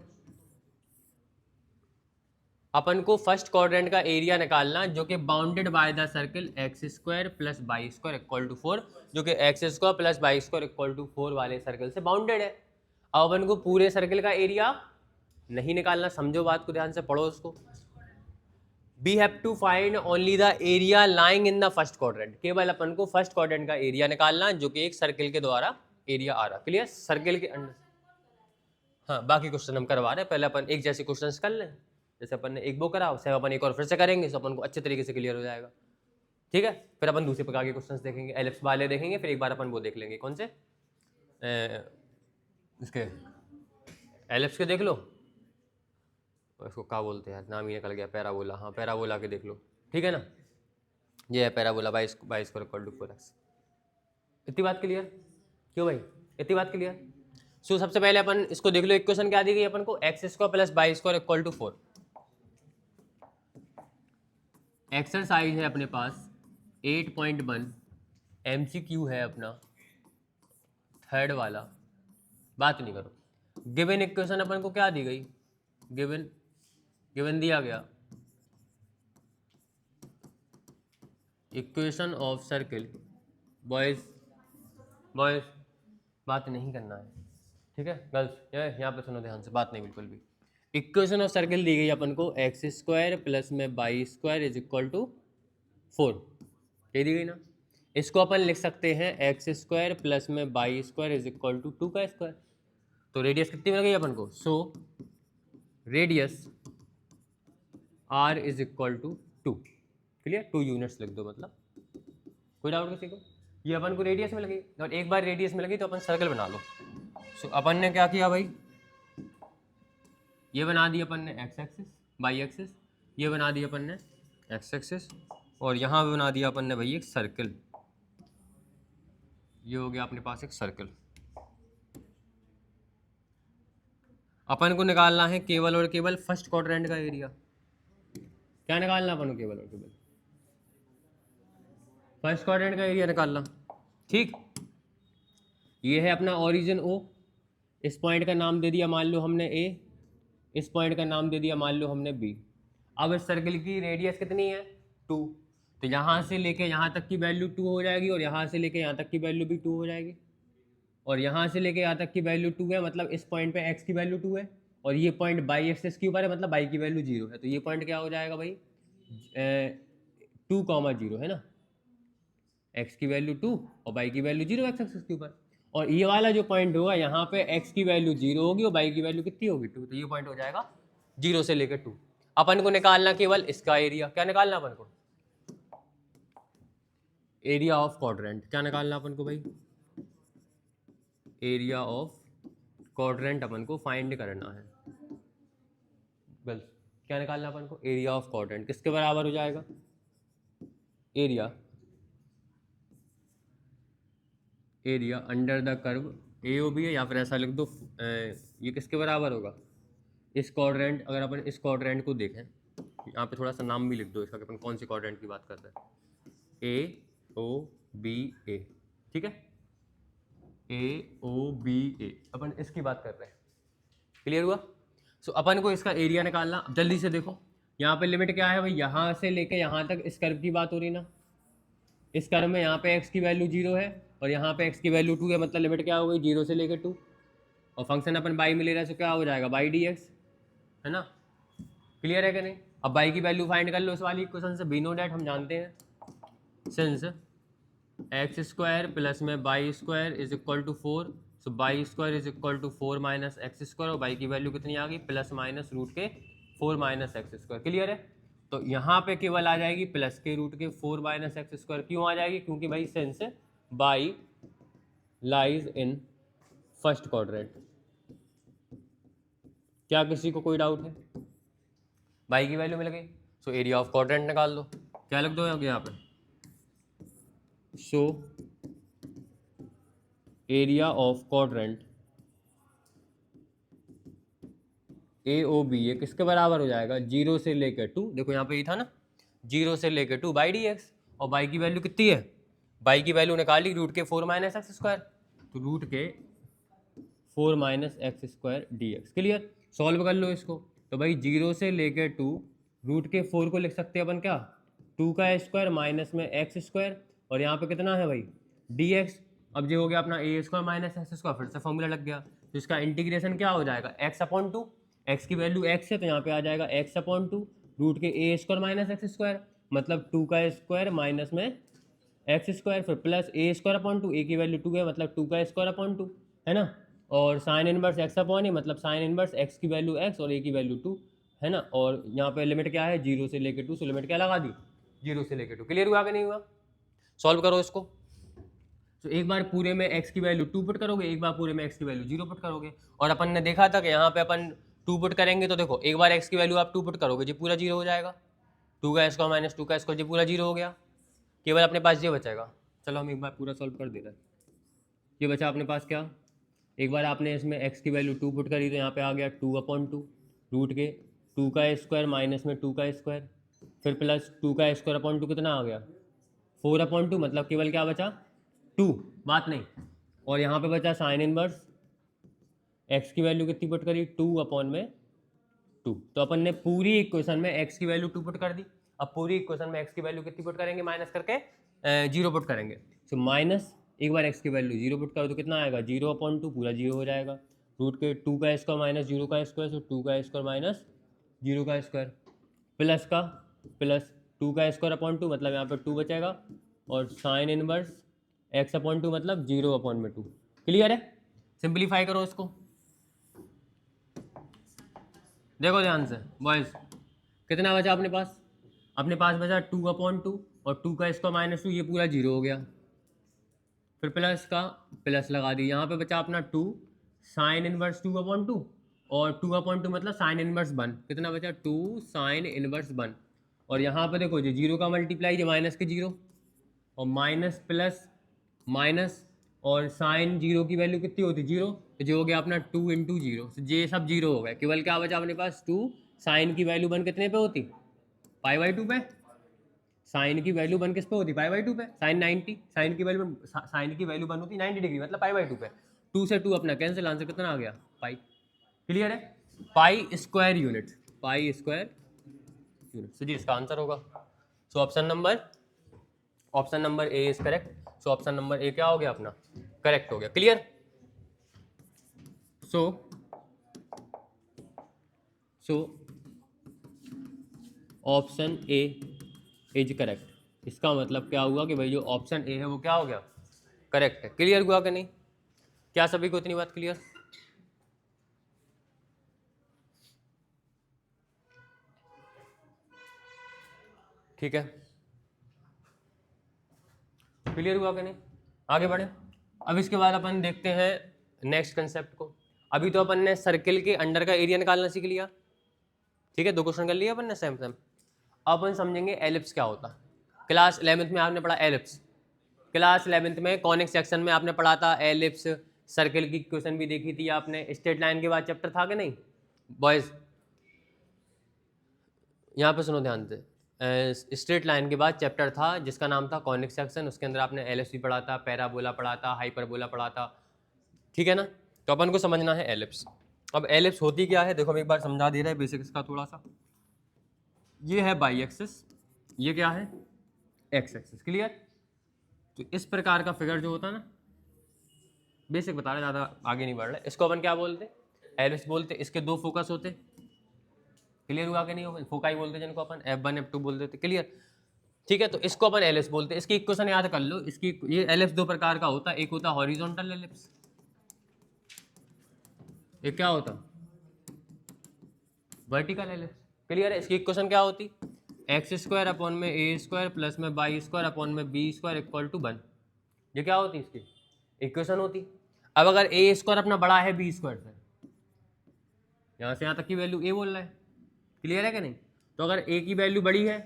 अपन को फर्स्ट क्वाड्रेंट का एरिया निकालना, जो कि bounded by the circle x square plus y square equal to 4, जो कि x square plus y square equal to 4 वाले सर्किल से बाउंडेड है। अब अपन को पूरे सर्किल का एरिया नहीं निकालना, समझो बात को, ध्यान से पढ़ो उसको। We have to find only the area lying in the first quadrant. केवल अपन को फर्स्ट क्वाड्रेंट का एरिया निकालना, जो कि एक सर्किल के द्वारा एरिया आ रहा। क्लियर, सर्किल के अंदर। हाँ, बाकी क्वेश्चन हम करवा रहे हैं, पहले अपन एक जैसे क्वेश्चन कर लें, जैसे अपन ने एक वो करा, उससे अपन एक और फिर से करेंगे, तो अपन को अच्छे तरीके से क्लियर हो जाएगा। ठीक है, फिर अपन दूसरे प्रकार के क्वेश्चंस देखेंगे, एलिप्स वाले देखेंगे, फिर एक बार अपन वो देख लेंगे, कौन से इसके एलिप्स के देख लो, इसको क्या बोलते हैं, नाम ही निकल गया, पैराबोला। हाँ, पैराबोला के देख लो, ठीक है ना, ये है पैराबोला, 22 को इक्वल टू 4x। इतनी बात क्लियर? क्यों भाई, इतनी बात क्लियर? सो सबसे पहले अपन इसको देख लो, इक्वेशन क्या दी गई अपन को, x square plus y square equal to 4। Exercise है अपने पास 8.1, MCQ है अपना थर्ड वाला, बात नहीं करो। गिवन इक्वेशन अपन को क्या दी गई, गिवन दिया गया इक्वेशन ऑफ सर्किल, बॉयज बात नहीं करना है, ठीक है गर्ल्स, यहाँ पे सुनो ध्यान से, बात नहीं बिल्कुल भी। इक्वेशन ऑफ सर्किल दी गई अपन को, एक्स स्क्वायर प्लस में y square is equal to 4, ये दी गई ना। इसको अपन लिख सकते हैं एक्स स्क्वायर प्लस में y square is equal to 2 का स्क्वायर। तो रेडियस कितनी मिल गई अपन को, so radius r is equal to 2। Clear, 2 units लिख दो, मतलब कोई डाउट किसी को? ये अपन को रेडियस मिल गई, और एक बार रेडियस मिल गई तो अपन सर्कल बना लो। सो अपन ने क्या किया भाई, ये बना दी अपन ने एक्स एक्सिस, वाई एक्सिस, ये बना दी अपन ने एक्स एक्सिस, और यहाँ बना दिया अपन ने भाई एक सर्कल। ये हो गया अपने पास एक सर्कल। अपन को निकालना है केवल और केवल फर्स्ट क्वाड्रेंट का एरिया। क्या निकालना अपन को, केवल और केवल फर्स्ट क्वाड्रेंट का एरिया निकालना, ठीक। ये है अपना ओरिजिन O, इस पॉइंट का नाम दे दिया मान लो हमने A, इस पॉइंट का नाम दे दिया मान लो हमने B। अब इस सर्कल की रेडियस कितनी है, 2, तो यहाँ से लेके यहाँ तक की वैल्यू 2 हो जाएगी, और यहाँ से लेके यहाँ तक की वैल्यू भी 2 हो जाएगी, और यहाँ से लेके यहाँ तक की वैल्यू 2 है, मतलब इस पॉइंट पे x की वैल्यू 2 है, और ये पॉइंट बाई एक्सिस के ऊपर है, मतलब y की वैल्यू 0 है। तो ये पॉइंट क्या हो जाएगा भाई, 2,0 है ना, x की वैल्यू 2 और y की वैल्यू 0 एक्स एक्सिस के ऊपर, और ये वाला जो पॉइंट होगा यहाँ पे x की वैल्यू 0 होगी और y की वैल्यू कितनी होगी 2, तो ये पॉइंट हो जाएगा 0 से लेकर 2। अपन को निकालना केवल इसका एरिया। क्या निकालना अपन को, एरिया ऑफ क्वाड्रेंट। क्या निकालना अपन को भाई, एरिया ऑफ क्वाड्रेंट अपन को फाइंड करना है। बस क्या निकालना अपन को, एरिया ऑफ क्वाड्रेंट। किसके बराबर हो जाएगा, area under the curve AOB है, या फिर ऐसा लिख दो, ये किसके बराबर होगा, इस क्वाड्रेंट। अगर अपन इस क्वाड्रेंट को देखें, यहाँ पे थोड़ा सा नाम भी लिख दो इसका कि अपन कौन सी क्वाड्रेंट की बात कर रहे हैं, AOBA, ठीक है, AOBA अपन इसकी बात कर रहे हैं। क्लियर हुआ? सो अपन को इसका एरिया निकालना। अब जल्दी से देखो, यहाँ पे लिमिट क्या है भाई, यहाँ से लेके यहाँ तक इस कर्व की बात हो रही ना, इस कर्व में यहाँ पे x की वैल्यू 0 है और यहाँ पे x की वैल्यू 2 है, मतलब लिमिट क्या हो गई, 0 से लेकर 2, और फंक्शन अपन y में ले रहे हैं, तो क्या हो जाएगा y dx, है ना। क्लियर है कि नहीं? अब बाई की वैल्यू फाइंड कर लो इस वाली इक्वेशन से। वी नो डैट हम जानते हैं सिंस एक्स स्क्वायर प्लस में y square is equal to 4, so y square is equal to 4 minus x square, और बाई की वैल्यू कितनी आ गई प्लस माइनस रूट के 4 माइनस एक्स स्क्वायर। क्लियर है? तो यहाँ पे केवल आ जाएगी प्लस के रूट के 4 माइनस एक्स स्क्वायर। क्यों आ जाएगी? क्योंकि भाई since by lies in first quadrant. क्या किसी को कोई डाउट है? बाई की वैल्यू मिल गई, सो एरिया ऑफ क्वाड्रेंट निकाल दो। क्या लिख दो यहाँ पे? So area of quadrant A O B ये किसके बराबर हो जाएगा? 0 से लेकर 2। देखो यहाँ पे ये था ना 0 से लेकर 2 बाई डी एक्स, और बाई की वैल्यू कितनी है? बाई की वैल्यू निकाली रूट के 4 माइनस एक्स स्क्वायर, तो रूट के 4 minus x square d x. Clear? Solve कर लो इसको। तो भाई 0 से लेकर 2 रूट के 4 को लिख सकते हैं अपन क्या? 2 का स्क्वायर माइनस में एक्स स्क्वायर, और यहाँ पे कितना है भाई? D x. अब जो हो गया अपना ए स्क्वायर माइनस एक्स स्क्वायर, फिर से फॉर्मूला लग गया। तो इसका इंटीग्रेशन क्या हो जाएगा? एक्स अपॉन 2, एक्स की वैल्यू एक्स है तो यहाँ पे आ जाएगा एक्स अपॉन 2 रूट के a square minus x square, मतलब 2 का स्क्वायर माइनस में एक्स स्क्वायर, फिर प्लस ए स्क्वायर अपॉन 2, ए की वैल्यू 2 है मतलब 2 का स्क्वायर अपॉन 2, है ना। और साइन इनवर्स एक्स अपॉन ए मतलब साइन इनवर्स एक्स की वैल्यू एक्स और ए की वैल्यू 2, है ना। और यहाँ पे लिमिट क्या है? 0 से लेकर 2, सो लिमिट क्या लगा दी? 0 से लेकर 2। क्लियर हुआ कि नहीं हुआ? सॉल्व करो इसको। तो एक बार पूरे में x की वैल्यू 2 पुट करोगे, एक बार पूरे में x की वैल्यू 0 पुट करोगे। और अपन ने देखा था कि यहाँ पे अपन 2 पुट करेंगे तो देखो एक बार x की वैल्यू आप 2 पुट करोगे जो पूरा 0 हो जाएगा, 2 का स्क्वायर माइनस 2 का स्क्वायर जो पूरा 0 हो गया, केवल अपने पास ये बचेगा। चलो हम एक बार पूरा सॉल्व कर दे रहे हैं। ये बचा अपने पास क्या? एक बार आपने इसमें x की वैल्यू 2 पुट करी तो यहाँ पे आ गया 2 अपॉन 2 रूट के 2 का स्क्वायर माइनस में 2 का स्क्वायर, फिर प्लस 2 का स्क्वायर अपॉन 2 कितना आ गया? 4 अपॉन 2, मतलब केवल क्या बचा? 2, बात नहीं। और यहाँ पे बचा साइन इनवर्स, x की वैल्यू कितनी पुट करी? 2 अपॉन में 2। तो अपन ने पूरी इक्वेशन में x की वैल्यू 2 पुट कर दी। अब पूरी इक्वेशन में x की वैल्यू कितनी पुट करेंगे? माइनस करके 0 पुट करेंगे। सो माइनस एक बार x की वैल्यू 0 पुट करो तो कितना आएगा? 0 अपॉन 2 पूरा 0 हो जाएगा, रूट के 2 का स्क्वायर माइनस 0 का स्क्वायर, सो 2 का स्क्वायर माइनस 0 का स्क्वायर, प्लस का प्लस 2 का स्क्वायर अपॉन 2 मतलब यहाँ पर 2 बचेगा, और साइन इनवर्स x अपॉन 2 मतलब 0 अपॉन में 2। क्लियर है? सिंप्लीफाई करो इसको। देखो ध्यान से बॉयज, कितना बचा अपने पास? अपने पास बचा 2 अपॉन 2 और 2 का स्क्वायर माइनस 2, ये पूरा 0 हो गया, फिर प्लस का प्लस लगा दी। यहाँ पे बचा अपना 2 साइन इनवर्स 2 अपॉन 2, और 2 अपॉन 2 मतलब साइन इनवर्स 1। कितना बचा? 2 साइन इनवर्स 1। और यहाँ पे देखो जो 0 का मल्टीप्लाई जो माइनस के 0, और माइनस प्लस माइनस, और साइन 0 की वैल्यू कितनी होती? 0, तो जो हो गया अपना 2 इंटू 0, ये सब 0 हो गया। केवल क्या बचा अपने पास? 2 साइन की वैल्यू 1 कितने पे होती? π/2 पे। साइन की वैल्यू 1 किस पे होती? π/2 पे। साइन 90, साइन की वैल्यू 1 होती 90 डिग्री मतलब π/2 पे। 2 से 2 अपना कैंसिल, आंसर कितना आ गया? पाई। क्लियर है? Pi square unit, pi square unit, so जी इसका आंसर होगा। So option number A is correct. So option number A क्या हो गया अपना? करेक्ट हो गया। Clear? So option A is correct. इसका मतलब क्या हुआ कि भाई जो ऑप्शन ए है वो क्या हो गया? करेक्ट है। क्लियर हुआ कि नहीं? क्या सभी को इतनी बात क्लियर? ठीक है, क्लियर हुआ कि नहीं? आगे बढ़े। अब इसके बाद अपन देखते हैं नेक्स्ट कंसेप्ट को। अभी तो अपन ने सर्किल के अंडर का एरिया निकालना सीख लिया, ठीक है, 2 क्वेश्चन कर लिया अपन ने सेम। अब अपन समझेंगे एलिप्स क्या होता है। क्लास 11th में आपने पढ़ा एलिप्स, क्लास 11th में कॉनिक सेक्शन में आपने पढ़ा था एलिप्स, सर्किल की क्वेश्चन भी देखी थी आपने। स्ट्रेट लाइन के बाद चैप्टर था कि नहीं बॉयज? यहाँ पे सुनो ध्यान से, स्ट्रेट लाइन के बाद चैप्टर था जिसका नाम था कॉनिक सेक्शन। उसके अंदर आपने एलिप्स भी पढ़ा था, पैराबोला पढ़ा था, हाइपरबोला पढ़ा था, ठीक है ना। तो अपन को समझना है एलिप्स। अब एलिप्स होती क्या है देखो, हम एक बार समझा दे रहे हैं बेसिक्स का थोड़ा सा। ये है बाई एक्सिस, ये क्या है? X axis. क्लियर? तो इस प्रकार का फिगर जो होता है ना, बेसिक बता रहे, ज़्यादा आगे नहीं बढ़ रहे। इसको अपन क्या बोलते? एलिप्स बोलते। इसके 2 फोकस होते, क्लियर हुआ कि नहीं होगा? फोकाई बोलते हैं जिनको अपन, F1 F2 बोल देते, क्लियर? ठीक है, तो इसको अपन एलिप्स बोलते हैं। इसकी इक्वेशन याद कर लो, इसकी ये एलिप्स दो प्रकार का होता है, एक होता है हॉरिजॉन्टल एलिप्स, एक क्या होता वर्टिकल एलिप्स। क्लियर है? इसकी इक्वेशन क्या होती, एक्स स्क्वायर अपॉन में ए स्क्वायर प्लस में वाई स्क्वायर अपॉन में बी स्क्वायर इक्वल टू 1। ये क्या होती इसकी इक्वेशन होती। अब अगर ए स्क्वायर अपना बड़ा है बी स्क्वायर से, यहाँ से यहाँ तक की वैल्यू ए बोल रहा है, क्लियर है कि नहीं? तो अगर ए की वैल्यू बड़ी है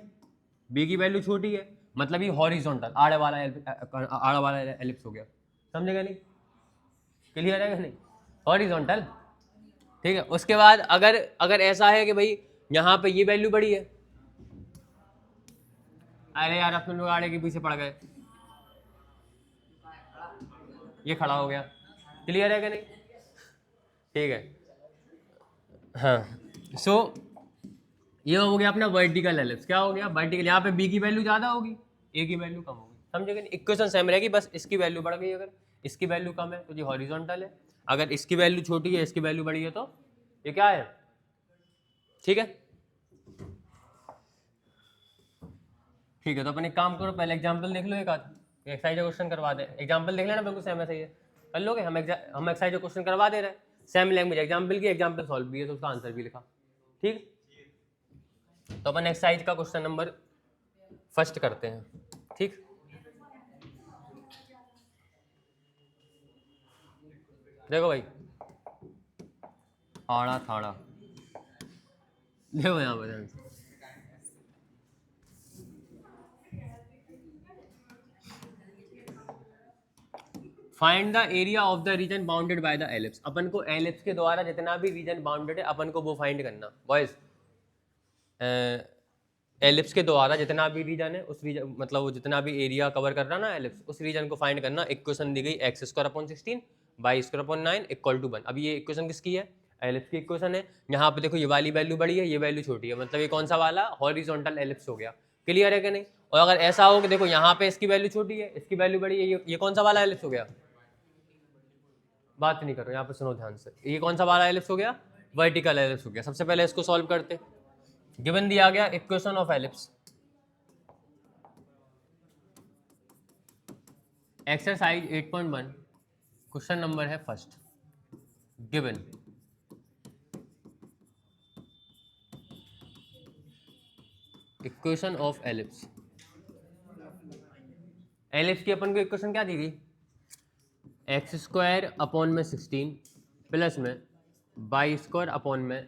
बी की वैल्यू छोटी है, मतलब ये हॉरिजॉन्टल आड़े वाला एलिप्स हो गया, समझेगा नहीं? क्लियर है कि नहीं? हॉरिजॉन्टल। ठीक है, उसके बाद अगर अगर ऐसा है कि भाई यहाँ पे ये वैल्यू बड़ी है, अरे यार अपने लोग आड़े के पीछे पड़ गए, ये खड़ा हो गया, क्लियर है कि नहीं? ठीक है, हाँ। सो ये हो गया अपना वर्टिकल एलिप्स। क्या हो गया वर्टिकल, यहाँ पे बी की वैल्यू ज़्यादा होगी ए की वैल्यू कम होगी, समझेगा नहीं? इक्वेशन सेम रहेगी, बस इसकी वैल्यू बढ़ गई, अगर इसकी वैल्यू कम है तो ये हॉरिजॉन्टल है, अगर इसकी वैल्यू छोटी है इसकी वैल्यू बड़ी है तो ये क्या है? ठीक है, ठीक है। तो अपन एक काम करो, पहले एग्जाम्पल देख लो, एक आध एक्सरसाइज क्वेश्चन करवा दे, एग्जाम्पल देख लेना, बिल्कुल सेम ऐसा ही है, कर लोगे? हम एक्सरसाइज क्वेश्चन करवा दे रहे हैं, सेम लैंग्वेज, एग्जाम्पल की, एग्जाम्पल सॉल्व भी है तो उसका आंसर भी लिखा। ठीक, तो अपन एक्सरसाइज का क्वेश्चन नंबर फर्स्ट करते हैं। ठीक, देखो भाई, आड़ा थाड़ा, देखो यहाँ पर ध्यान से। Find the area of the region bounded by the ellipse. अपन को एलिप्स के द्वारा जितना भी रीजन बाउंडेड है अपन को वो फाइंड करना। बॉयज, एलिप्स के द्वारा जितना भी रीजन है उस रीजन, मतलब वो जितना भी एरिया कवर कर रहा ना एलिप्स, उस रीजन को फाइंड करना। इक्वेशन दी गई x square upon 16 y square upon 9 equal to 1। अब ये इक्वेशन किसकी है? एलिप्स की इक्वेशन है। यहाँ पे देखो ये वाली वैल्यू बड़ी है ये वैल्यू छोटी है, मतलब ये कौन सा वाला हॉरिजॉन्टल एलिप्स हो गया। क्लियर है कि नहीं? और अगर ऐसा हो कि देखो यहाँ पे इसकी वैल्यू छोटी है इसकी वैल्यू बड़ी है, ये कौन सा वाला एलिप्स हो गया? बात नहीं करो, यहाँ पे सुनो ध्यान से, ये कौन सा वाला एलिप्स हो गया? वर्टिकल एलिप्स हो गया। सबसे पहले इसको सॉल्व करते। गिवन दिया गया equation of ellipse, exercise 8.1 question number है first. Given equation of ellipse, ellipse की अपन को इक्वेशन क्या दी गई? एक्स स्क्वायर अपॉन में 16 प्लस में वाई स्क्वायर अपॉन में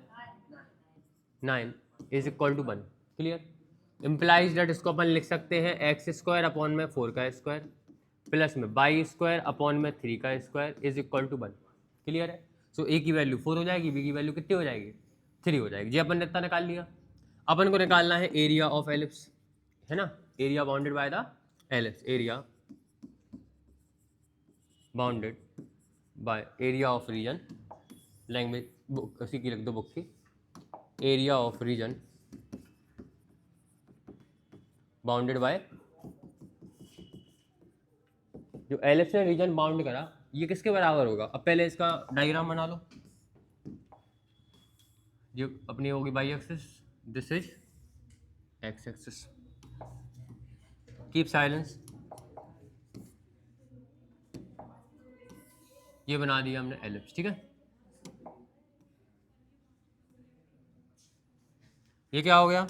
9 is equal to 1। Clear? Implies that इसको अपन लिख सकते हैं एक्स स्क्वायर अपॉन में 4 का स्क्वायर प्लस में वाई स्क्वायर अपॉन में 3 का square is equal to 1। Clear है? सो ए की वैल्यू 4 हो जाएगी, बी की वैल्यू कितनी हो जाएगी? 3 हो जाएगी। जी अपन ने इतना निकाल लिया। अपन को निकालना है एरिया ऑफ एलिप्स, है ना? Area bounded by the ellipse, area bounded by area of region, language book उसी की लिख दो, बुक की, area of region bounded by, जो एलिप्स ने रीजन बाउंड करा ये किसके बराबर होगा? अब पहले इसका डायग्राम बना लो। ये अपनी होगी by axis, this is x axis. Keep silence. ये बना दिया हमने एलिप्स, ठीक है? ये क्या हो गया?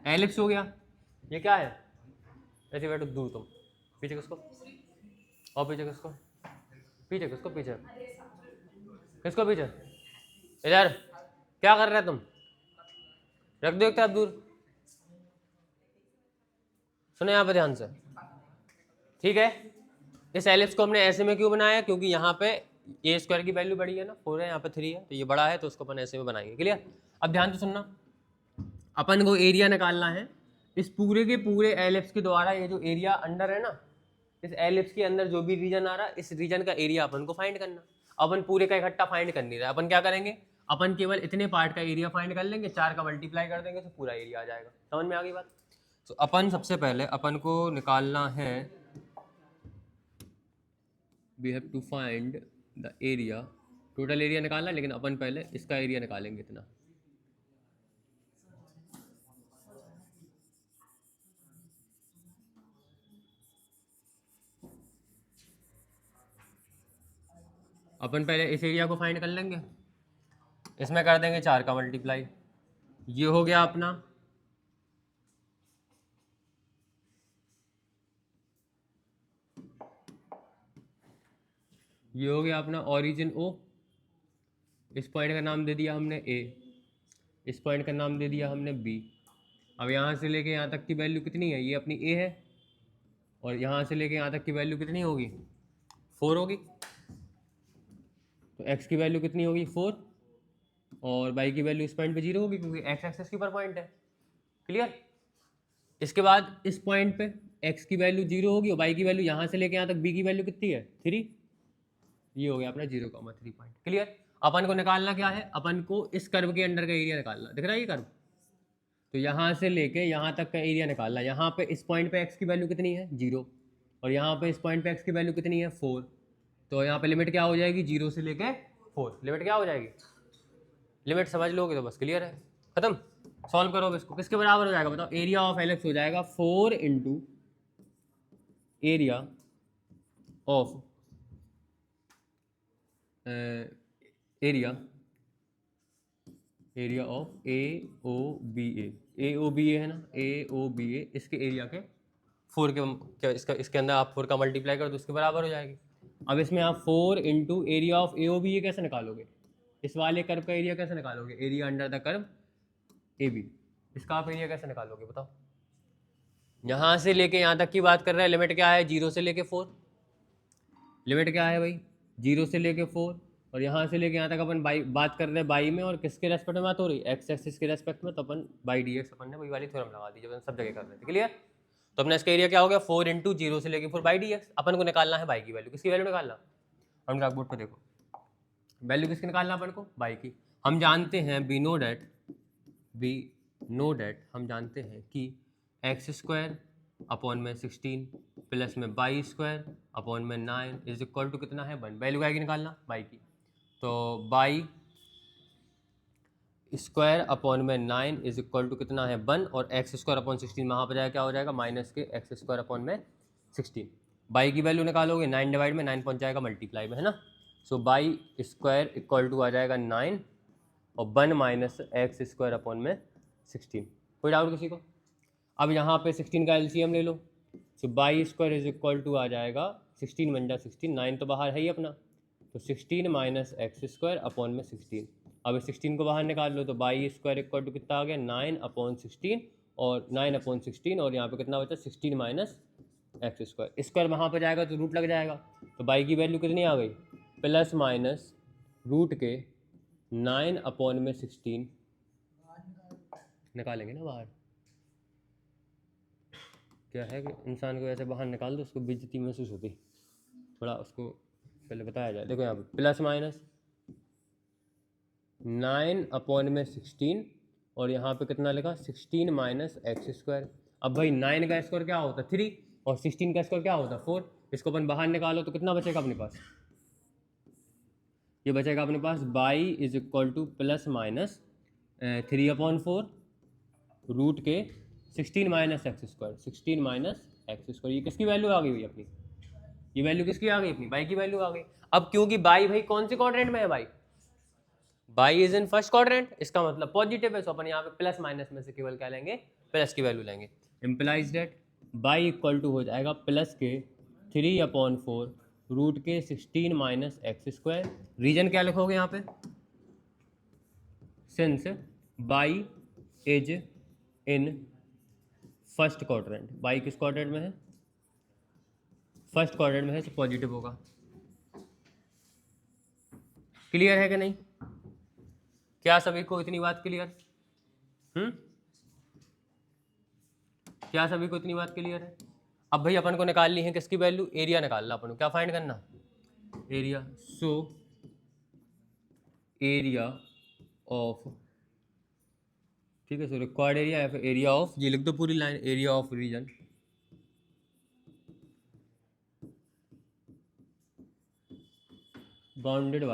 एलिप्स हो गया। ये क्या है? ऐसे बैठो दूर तुम, पीछे किसको, और पीछे किसको, पीछे किसको, पीछे किसको, पीछे इधर। क्या कर रहे तुम? रख दो एक तरफ दूर। सुनो यहाँ पे ध्यान से, ठीक है? इस एलिप्स को हमने ऐसे में क्यों बनाया? क्योंकि यहाँ पे ए स्क्वायर की वैल्यू बड़ी है ना, 4 है, यहाँ पे 3 है, तो ये बड़ा है तो उसको अपन ऐसे में बनाएंगे। क्लियर? अब ध्यान से सुनना, अपन को एरिया निकालना है इस पूरे के पूरे एलिप्स के द्वारा। ये जो एरिया अंडर है ना, इस एलिप्स के अंदर जो भी रीजन आ रहा है इस रीजन का एरिया अपन को फाइंड करना। अपन पूरे का इकट्ठा फाइंड कर नहीं रहा, अपन क्या करेंगे? अपन केवल इतने पार्ट का एरिया फाइंड कर लेंगे, 4 का मल्टीप्लाई कर देंगे तो पूरा एरिया आ जाएगा। समझ में आ गई बात? तो अपन सबसे पहले अपन को निकालना है, we have to find the area, total area निकालना, लेकिन अपन पहले इसका एरिया निकालेंगे इतना। अपन पहले इस एरिया को फाइंड कर लेंगे, इसमें कर देंगे 4 का मल्टीप्लाई, ये हो गया अपना ये हो गया अपना ओरिजिन ओ, इस पॉइंट का नाम दे दिया हमने ए, इस पॉइंट का नाम दे दिया हमने बी। अब यहाँ से लेके यहाँ तक की वैल्यू कितनी है, ये अपनी ए है, और यहाँ से लेके यहाँ तक की वैल्यू कितनी होगी, 4 होगी। तो x की वैल्यू कितनी होगी 4, और y की वैल्यू इस पॉइंट पे 0 होगी क्योंकि x एक्सेस के ऊपर पॉइंट है। क्लियर। इसके बाद इस पॉइंट पे x की वैल्यू 0 होगी और y की वैल्यू यहाँ से लेके यहाँ तक b की वैल्यू कितनी है 3, ये हो गया अपना 0,3 पॉइंट। क्लियर। अपन को निकालना क्या है, अपन को इस कर्व के अंडर का एरिया निकालना, दिख रहा है ये कर्व, तो यहाँ से लेके यहाँ तक का एरिया निकालना। यहाँ पे इस पॉइंट पे x की वैल्यू कितनी है 0, और यहाँ पे इस पॉइंट पे x की वैल्यू कितनी है 4, तो यहाँ पे लिमिट क्या हो जाएगी 0 से लेके 4, लिमिट क्या हो जाएगी, लिमिट समझ लोगे तो बस क्लियर है, खत्म। सॉल्व करो अब इसको, किसके बराबर हो जाएगा बताओ, एरिया ऑफ एलिप्स हो जाएगा 4 into area of area of A O B A है ना, ए ओ बी ए, इसके एरिया के 4 के क्या इसके अंदर आप 4 का मल्टीप्लाई करो तो उसके बराबर हो जाएगी। अब इसमें आप 4 into area of A O B A कैसे निकालोगे, इस वाले कर्व का एरिया कैसे निकालोगे, area under the curve A B, इसका आप एरिया कैसे निकालोगे बताओ। यहाँ से लेके यहाँ तक की बात कर रहे हैं, लिमिट क्या है 0 से लेके 4, लिमिट क्या है भाई 0 से लेके 4, और यहाँ से लेके यहाँ तक अपन बात कर रहे हैं बाई में, और किसके रेस्पेक्ट में बात हो रही है, एक्स एक्सिस के रेस्पेक्ट में, तो अपन बाई डी एक्स अपन ने वही वाली थ्योरम लगा दी जब अपन सब जगह कर रहे थे। क्लियर। तो अपना इसका एरिया क्या हो गया 4 इंटू 0 से लेके 4 बाई डी एक्स। अपन को निकालना है बाई की वैल्यू, किसकी वैल्यू निकालना, हम ब्लैक बोर्ड पर देखो, वैल्यू किसकी निकालना अपन को, बाई की। हम जानते हैं वी नो डैट हम जानते हैं कि एक्स स्क्वायर अपॉन में 16 प्लस में बाई स्क्वायर अपॉन में 9 इज इक्वल टू कितना है 1, वैल्यू आएगी निकालना बाई की, तो बाई स्क्वायर अपॉन में 9 इज इक्वल टू कितना है 1, और एक्स स्क्वायर अपॉन 16 वहाँ पर जाएगा क्या हो जाएगा माइनस के एक्स स्क्वायर अपॉन में 16। बाई की वैल्यू निकालोगे 9 डिवाइड में 9 पहुँच जाएगा मल्टीप्लाई में, है ना। सो बाई स्क्वायर इक्वल टू आ जाएगा 9 और 1 माइनस एक्स स्क्वायर अपॉन में 16। कोई डाउट किसी को। अब यहाँ पे 16 का एलसीएम ले लो, so y square is equal to आ जाएगा 16 बन जा 16, 9 तो बाहर है ही अपना, तो 16 माइनस एक्स स्क्वायर अपॉन में 16। अब 16 को बाहर निकाल लो तो बाई स्क्वायर इक्वल टू कितना आ गया 9 अपॉन 16, और 9 अपॉन 16, और यहाँ पे कितना बचा 16 माइनस एक्स स्क्वायर, स्क्वायर वहाँ पर जाएगा तो रूट लग जाएगा, तो बाई की वैल्यू कितनी आ गई प्लस माइनस रूट के 9 अपॉन में 16 निकालेंगे ना बाहर। क्या है कि इंसान को ऐसे बाहर निकाल दो उसको बेइज्जती महसूस होती, थोड़ा उसको पहले बताया जाए। देखो यहाँ पे प्लस माइनस 9 अपॉन में 16, और यहाँ पे कितना लिखा 16 माइनस एक्स स्क्वायर। अब भाई 9 का स्क्वायर क्या होता है 3, और 16 का स्क्वायर क्या होता है 4, इसको अपन बाहर निकालो तो कितना बचेगा अपने पास, ये बचेगा अपने पास y is equal to plus minus 3 upon 4 root के 16 minus x square, 16 minus x square. ये किसकी वैल्यू आ गई भाई अपनी, ये वैल्यू किसकी आ गई अपनी बाई की वैल्यू आ गई। अब क्योंकि बाई भाई कौन से क्वाड्रेंट में है by is in first quadrant, इसका मतलब पॉजिटिव है, सो अपन यहाँ पे प्लस माइनस में से केवल क्या लेंगे प्लस की वैल्यू लेंगे। Implies that y equal to हो जाएगा प्लस के 3 अपॉन 4 रूट के 16 माइनस एक्स स्क्वायर। रीजन क्या लिखोगे यहाँ पे, since by is in first quadrant, by किस क्वाड्रेंट में है फर्स्ट क्वाड्रेंट में है, तो पॉजिटिव होगा। क्लियर है कि नहीं, क्या सभी को इतनी बात क्लियर, क्या सभी को इतनी बात क्लियर है। अब भाई अपन को निकालनी है किसकी वैल्यू, एरिया निकालना अपन को, क्या फाइंड करना एरिया। सो एरिया ऑफ, ठीक है, सो रिक्वायर्ड एरिया या फिर एरिया ऑफ, ये लिख दो पूरी line, area of region bounded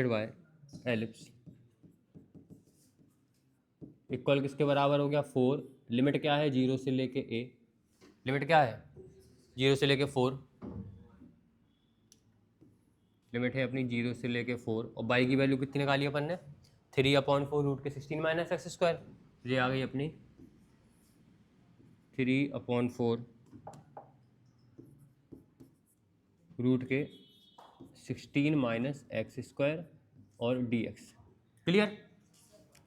bye ellipse equal किसके बराबर हो गया 4, लिमिट क्या है 0 से लेके a, लिमिट क्या है 0 से लेके 4, लिमिट है अपनी 0 से लेके 4, और बाई की वैल्यू कितनी निकाली अपन ने, 3/4 रूट के 16 माइनस एक्स स्क्वायर। ये आ गई अपनी 3/4 रूट के 16 माइनस एक्स स्क्वायर और dx। क्लियर।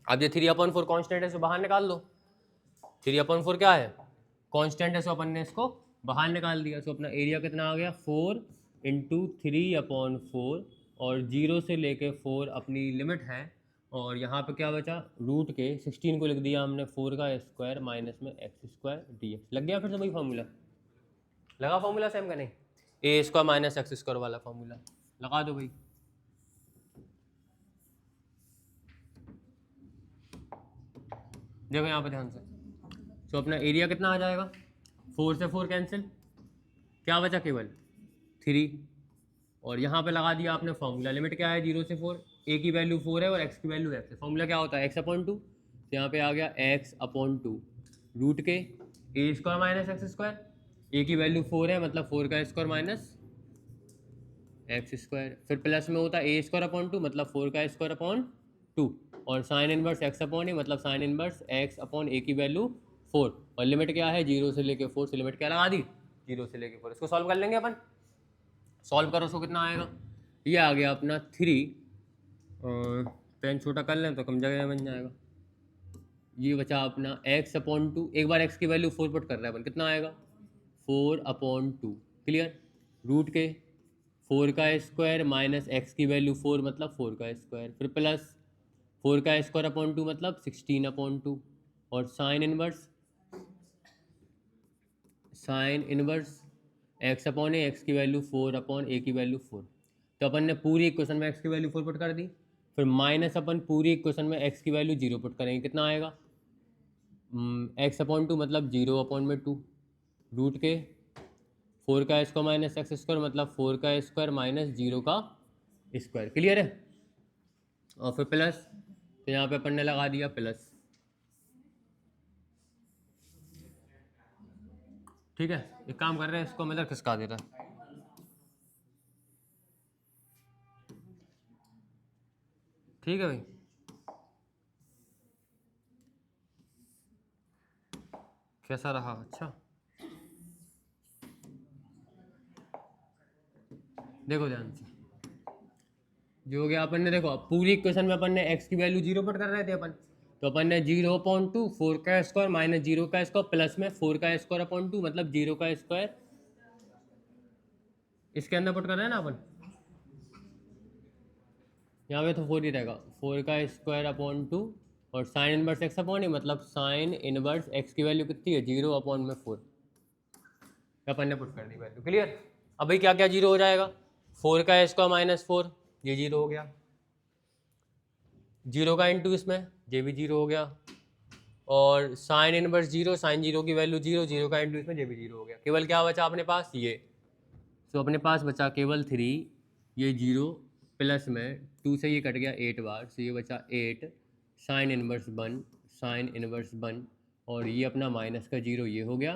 अब ये 3/4 कॉन्स्टेंट है, इसको बाहर निकाल दो। 3/4 क्या है, कांस्टेंट है, सो अपन ने इसको बाहर निकाल दिया। सो अपना एरिया कितना आ गया, 4 इंटू 3/4, और 0 से लेके 4 अपनी लिमिट है। और यहाँ पे क्या बचा, रूट के 16 को लिख दिया हमने 4 का स्क्वायर माइनस में एक्स स्क्वायर dx। लग गया फिर से वही फॉर्मूला, लगा फॉर्मूला सेम का नहीं, ए स्क्वायर माइनस एक्स स्क्वायर वाला फॉर्मूला लगा दो भाई। देखो यहाँ पे ध्यान से, तो अपना एरिया कितना आ जाएगा, 4 से 4 कैंसिल, क्या बचा केवल 3, और यहाँ पे लगा दिया आपने फॉर्मूला। लिमिट क्या है, 0 से 4, ए की वैल्यू 4 है और एक्स की वैल्यू एक्स है। फॉर्मूला क्या होता है, x/2, तो यहाँ पे आ गया x/2 रूट के a square minus x square, ए की वैल्यु 4 है मतलब 4 का स्क्वायर माइनस एक्स स्क्वायर, फिर प्लस में होता है a²/2 मतलब 4 का स्क्वायर/2, और साइन इनवर्स x/a मतलब साइन इनवर्स x/a की वैल्यू 4, और लिमिट क्या है 0 से लेके 4, से लिमिट क्या लगा दी 0 से लेके 4। इसको सॉल्व कर लेंगे अपन, सॉल्व करो सो कितना आएगा, ये आ गया अपना 3, पेन छोटा कर लें तो कम जगह में बन जाएगा। ये बचा अपना x/2, एक बार x की वैल्यू 4 पुट कर रहे हैं अपन, कितना आएगा 4/2। क्लियर। रूट के 4 का स्क्वायर माइनस एक्स की वैल्यू 4 मतलब 4 का स्क्वायर, फिर प्लस 4 का स्क्वायर/2 मतलब 16/2, और साइन इनवर्स x/a, एक्स की वैल्यू 4/a की वैल्यू 4। तो अपन ने पूरी इक्वेशन में x की वैल्यू 4 पुट कर दी, फिर माइनस अपन पूरी इक्वेशन में x की वैल्यू 0 पुट करेंगे, कितना आएगा x/2 मतलब 0/2, रूट के 4 का स्क्वायर माइनस एक्स स्क्वायर मतलब 4 का स्क्वायर माइनस 0 का स्क्वायर। क्लियर है। और फिर प्लस, तो यहाँ पे अपन ने लगा दिया प्लस। ठीक है, एक काम कर रहे हैं, इसको हम इधर खिसका दे रहा है। ठीक है भाई, कैसा रहा, अच्छा। देखो ध्यान से, जो हो गया अपन ने, देखो पूरी इक्वेशन में अपन ने x की वैल्यू 0 पुट कर रहे थे अपन, तो अपन ने 0/2 4 का स्क्वायर माइनस 0 का स्क्वायर प्लस में 4 का स्क्वायर/2 मतलब 0 का स्क्वायर इसके अंदर पुट कर रहे हैं ना अपन, यहाँ पे तो 4 ही रहेगा, 4 का स्क्वायर/2, और साइन इनवर्स x/a मतलब साइन इनवर्स x की वैल्यू कितनी है 0/4, अपन ने पुट कर दी वैल्यू। क्लियर। अब भाई क्या क्या 0 हो जाएगा, 4 का स्क्वायर माइनस 4 ये 0 हो गया, 0 का इंटू इसमें ये भी 0 हो गया, और साइन इनवर्स 0, साइन 0 की वैल्यू 0, 0 का इंटू इसमें ये भी 0 हो गया। केवल क्या बचा अपने पास ये, तो अपने पास बचा केवल 3, ये 0 प्लस में 2 से ये कट गया 8 बार, तो ये बचा 8 साइन इनवर्स 1, साइन इनवर्स 1, और ये अपना माइनस का 0 ये हो गया,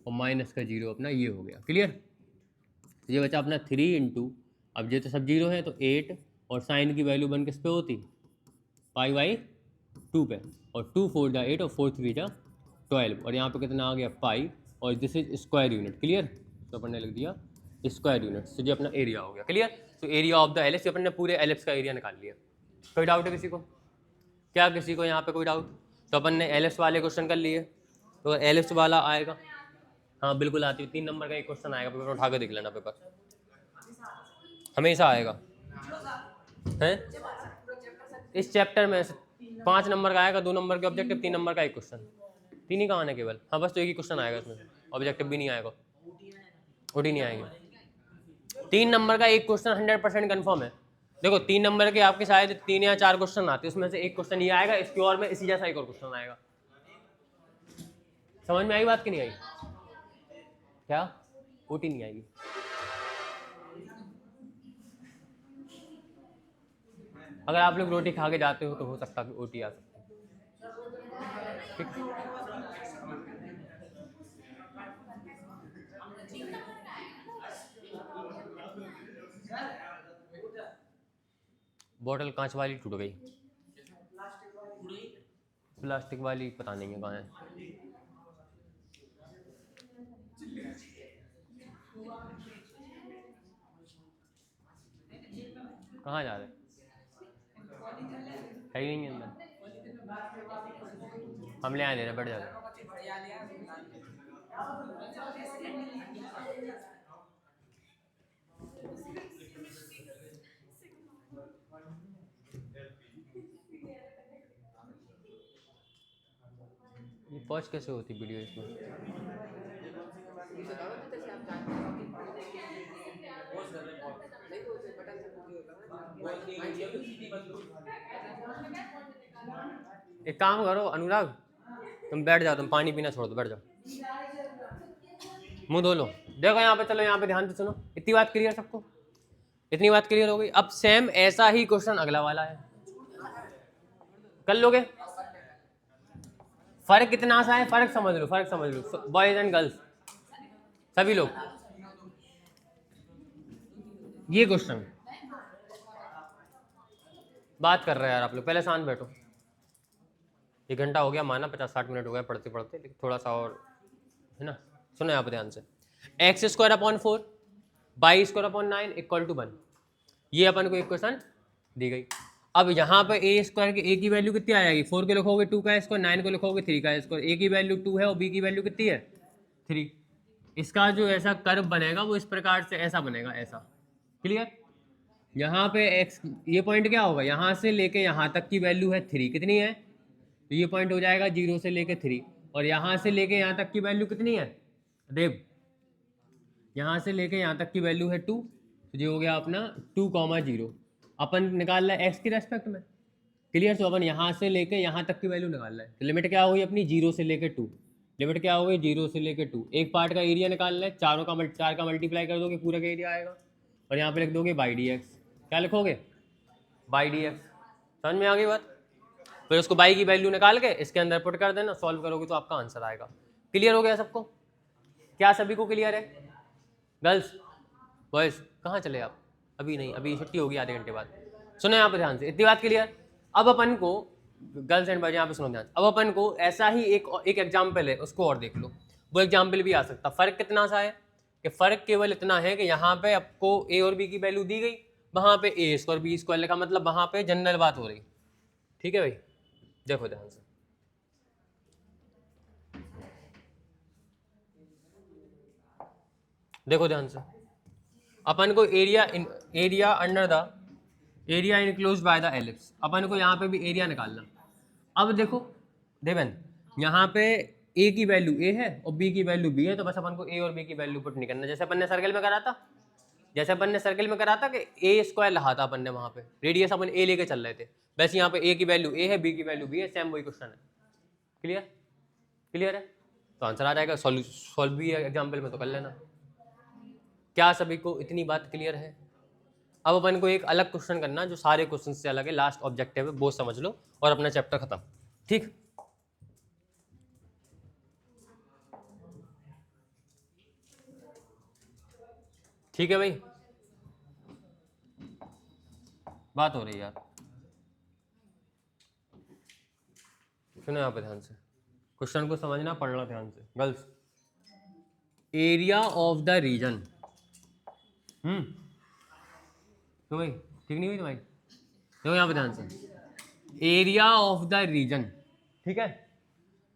और माइनस का 0 अपना ये हो गया। क्लियर। ये बचा अपना 3 इंटू, अब ये तो सब 0 है तो 8, और साइन की वैल्यू 1 किस पे होती π/2 पे, और 2 4 जा 8 और 4 3 जा 12, और यहाँ पे कितना आ गया पाई, और this is square unit. Clear. तो अपन ने लिख दिया स्क्वायर यूनिट, तो ये अपना एरिया हो गया। क्लियर। तो एरिया ऑफ द एलिप्स, अपन ने पूरे एलिप्स का एरिया निकाल लिया। कोई डाउट है किसी को, क्या किसी को यहाँ पे कोई डाउट, तो अपन ने एलिप्स वाले क्वेश्चन कर लिए, तो एलिप्स वाला आएगा, हाँ बिल्कुल आती है, 3 नंबर का एक क्वेश्चन आएगा, पेपर उठा के देख लेना, पेपर हमेशा आएगा है इस चैप्टर में। 5 नंबर का आएगा, 2 नंबर के ऑब्जेक्टिव, 3 नंबर का एक क्वेश्चन, 3 ही कहाँ है केवल, हाँ बस तो एक ही क्वेश्चन आएगा इसमें, ऑब्जेक्टिव भी नहीं आएगा, ओटी नहीं आएगी। 3 नंबर का एक क्वेश्चन 100% कन्फर्म है। देखो 3 नंबर के आपके शायद 3 या 4 क्वेश्चन आते हैं, उसमें से एक क्वेश्चन ये आएगा, इसकी और में इसी जैसा एक और क्वेश्चन आएगा। समझ में आई बात कि नहीं आई, क्या ओटी नहीं आएगी। अगर आप लोग रोटी खा के जाते हो तो हो सकता है कि ओटी आ सकती है। ठीक। बॉटल कांच वाली टूट गई, प्लास्टिक वाली पता नहीं है कहाँ है। कहाँ जा रहे है ही नहीं अंदर, हम ले आए दे रहे, बैठ जाते। ये पॉज कैसे होती वीडियो इसमें? एक काम करो अनुराग, तुम बैठ जाओ, तुम पानी पीना छोड़ दो, बैठ जाओ, मुंह धो लो। देखो यहाँ पे, चलो यहाँ पे ध्यान से सुनो, इतनी बात क्लियर सबको? इतनी बात क्लियर हो गई? अब सेम ऐसा ही क्वेश्चन अगला वाला है, कर लोगे? फर्क कितना सा है, फर्क समझ लो, फर्क समझ लो, बॉयज एंड गर्ल्स सभी लोग। ये क्वेश्चन बात कर रहे हैं यार आप लोग, पहले शांत बैठो। 1 घंटा हो गया माना, 50-60 मिनट हो गया पढ़ते पढ़ते, लेकिन थोड़ा सा और है ना। सुनो यहाँ पे ध्यान से, x square upon 4 y square upon 9 equal to 1, ये अपन को एक क्वेश्चन दी गई। अब यहाँ पे ए स्क्वायर की ए की वैल्यू कितनी आ जाएगी, 4 को लिखोगे 2 का स्क्वायर, 9 को लिखोगे 3 का स्क्वायर, ए की वैल्यू 2 है और बी की वैल्यू कितनी है 3। इसका जो ऐसा कर्व बनेगा वो इस प्रकार से ऐसा बनेगा, ऐसा। क्लियर? यहाँ पे एक्स, ये पॉइंट क्या होगा, यहाँ से लेके यहाँ तक की वैल्यू है 3, कितनी है, तो ये पॉइंट हो जाएगा 0 से लेके 3, और यहाँ से लेके यहाँ तक की वैल्यू कितनी है देव, यहाँ से लेके यहाँ तक की वैल्यू है 2, तो ये हो गया अपना 2,0। अपन निकाल रहा है एक्स की रेस्पेक्ट में। क्लियर? तो अपन यहाँ से लेके यहाँ तक की वैल्यू निकाल रहा है, तो लिमिट क्या हुई अपनी 0 से लेके 2, लिमिट क्या हो गई 0 से लेके 2। एक पार्ट का एरिया निकाल रहा है, 4 का मल्टीप्लाई कर दोगे पूरा का एरिया आएगा, और यहाँ पे लिख दोगे बाई डी एक्स। क्या लिखोगे? By D x. समझ में आ गई बात? फिर उसको बाई की वैल्यू निकाल के इसके अंदर पुट कर देना, सॉल्व करोगे तो आपका आंसर आएगा। क्लियर हो गया सबको? क्या सभी को क्लियर है? गर्ल्स बॉयज कहाँ चले आप? अभी नहीं, अभी छुट्टी होगी आधे घंटे बाद। सुनो यहाँ पे ध्यान से, इतनी बात क्लियर? अब अपन को गर्ल्स एंड बॉयज यहाँ पे सुनो ध्यान, अब अपन को ऐसा ही एक एग्जाम्पल है, उसको और देख लो। वो एग्जाम्पल भी आ सकता। फर्क कितना सा है कि फर्क केवल इतना है कि यहाँ पे आपको ए और बी की वैल्यू दी गई, वहाँ पे ए स्क्वायर बी स्क्वायर लिखा, मतलब वहाँ पे जनरल बात हो रही। ठीक है भाई, देखो ध्यान से, देखो ध्यान से, अपन को area under the area enclose by the ellipse, अपन को यहाँ पे भी एरिया निकालना। अब देखो देवन, यहाँ पे ए की वैल्यू ए है और बी की वैल्यू बी है, तो बस अपन को ए और बी की वैल्यू पुट नहीं करना, जैसे अपन ने सर्कल में करा था, जैसे अपन ने सर्कल में करा था कि ए स्क्वायर लहा था अपन ने, वहाँ पे रेडियस अपन ए लेके चल रहे थे, वैसे यहाँ पे ए की वैल्यू ए है, बी की वैल्यू बी है, सेम वही क्वेश्चन है। क्लियर? क्लियर है? तो आंसर आ जाएगा। सॉल्व भी है एग्जाम्पल में, तो कर लेना। क्या सभी को इतनी बात क्लियर है? अब अपन को एक अलग क्वेश्चन करना जो सारे क्वेश्चन से अलग है, लास्ट ऑब्जेक्टिव है, वो समझ लो और अपना चैप्टर खत्म। ठीक? ठीक है भाई, बात हो रही है यार, सुनो यहाँ पे ध्यान से, क्वेश्चन को समझना, पढ़ना ध्यान से। Girls, area of the region, तो भाई ठीक नहीं हुई तुम्हारी? देखो यहाँ पे ध्यान से, एरिया ऑफ द रीजन, ठीक है,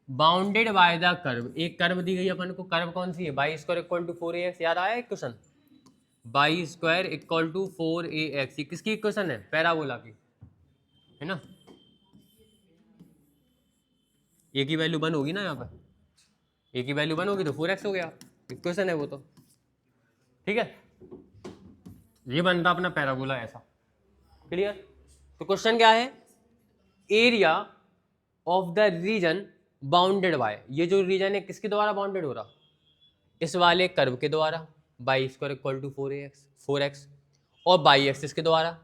बाउंडेड बाय द कर्व। एक कर्व दी गई अपन को, कर्व कौन सी है? Y square equal to 4ax। याद आया एक question, y square equal to 4ax, ये किसकी इक्वेशन है? पैराबोला की, है ना। ए की वैल्यू 1 होगी ना यहाँ पर, ए की वैल्यू 1 होगी तो 4x हो गया, इक्वेशन है वो तो। ठीक है, ये बनता अपना पैराबोला ऐसा। क्लियर? तो क्वेश्चन क्या है? Area of the region bounded bye, ये जो रीजन है किसके द्वारा बाउंडेड हो रहा? इस वाले कर्व के द्वारा, by square equal to 4x, और बाई एक्सिस के द्वारा,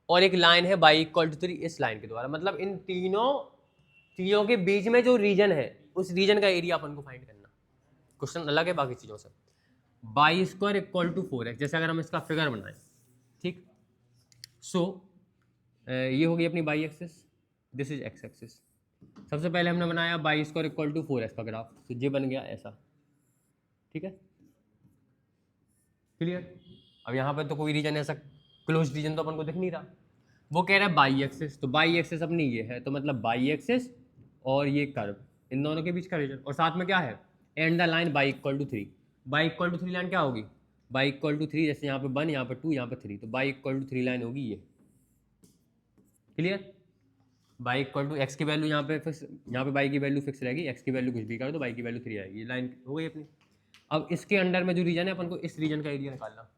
और एक लाइन है बाई इक्वल टू 3, इस लाइन के द्वारा। मतलब इन तीनों चीजों के बीच में जो रीजन है, उस रीजन का एरिया अपन को फाइंड करना। क्वेश्चन अलग है बाकी चीजों से। By square equal to 4x, जैसे अगर हम इसका फिगर बनाएं, ठीक, सो ये होगी अपनी by axis, this is x axis. सबसे पहले हमने बनाया by square equal to 4x का ग्राफ, तो ये बन गया ऐसा, ठीक है, क्लियर। अब यहाँ पर तो कोई रीजन ऐसा क्लोज रीजन तो अपन को दिख नहीं रहा, वो कह रहा है बाई एक्सिस, तो बाई एक्सिस अपनी ये है, तो मतलब बाई एक्सिस और ये कर्व, इन दोनों के बीच का रीजन, और साथ में क्या है, and the line y equal to 3। Y equal to 3 line क्या होगी, बाई इक्वल टू 3, जैसे यहाँ पे 1, यहाँ पे 2, यहाँ पे 3, तो बाई इक्वल टू 3 लाइन होगी ये, clear. Y equal to x की वैल्यू यहाँ पे फिक्स, यहाँ पे बाई की वैल्यू फिक्स रहेगी, एक्स की वैल्यू कुछ भी कर दो, बाई की वैल्यू 3 आएगी, ये लाइन हो गई अपनी। अब इसके अंडर में जो रीजन है अपन को इस रीजन का एरिया निकालना,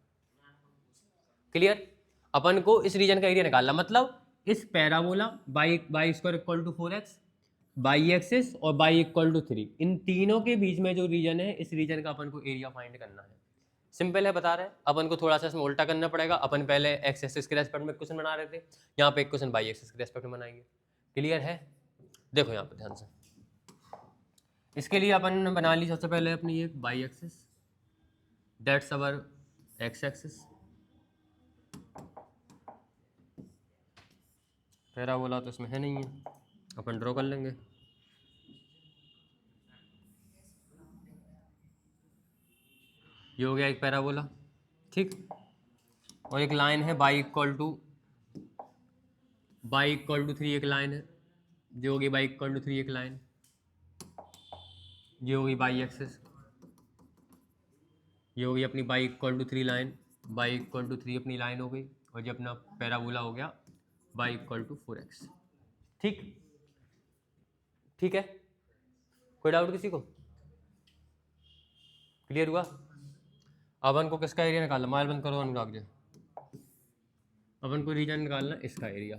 क्लियर। अपन को इस रीजन का एरिया निकालना, मतलब इस parabola y y square equal to 4x, y axis और बाई इक्वल टू 3, इन तीनों के बीच में जो रीजन है, इस रीजन का अपन को एरिया फाइंड करना है। सिंपल है, बता रहे हैं। अपन को थोड़ा सा इसमें उल्टा करना पड़ेगा, अपन पहले एक्स एक्सिस के रेस्पेक्ट में क्वेश्चन बना रहे थे, यहाँ पे एक क्वेश्चन बाई एक्सिस के रेस्पेक्ट में बनाएंगे, क्लियर है। देखो यहाँ पे ध्यान से, इसके लिए अपन ने बना ली सबसे पहले अपनी एक by axis, that's our x axis, parabola तो इसमें है नहीं है, अपन ड्रॉ कर लेंगे। ये हो गया एक पैराबोला, ठीक, और एक लाइन है बाई इक्वल टू 3, एक लाइन है, जो होगी बाई इक्वल टू 3 एक लाइन, ये होगी बाई एक्सिस, ये होगी अपनी y equal to 3 line, y equal to 3 अपनी लाइन हो गई, और ये अपना पैराबोला हो गया बाई इक्वल टू 4x, ठीक, ठीक है। कोई डाउट किसी को, क्लियर हुआ। अब अपन को किसका एरिया निकालना, मोबाइल बंद करो अनुराग जी, अपन को रीजन निकालना इसका एरिया,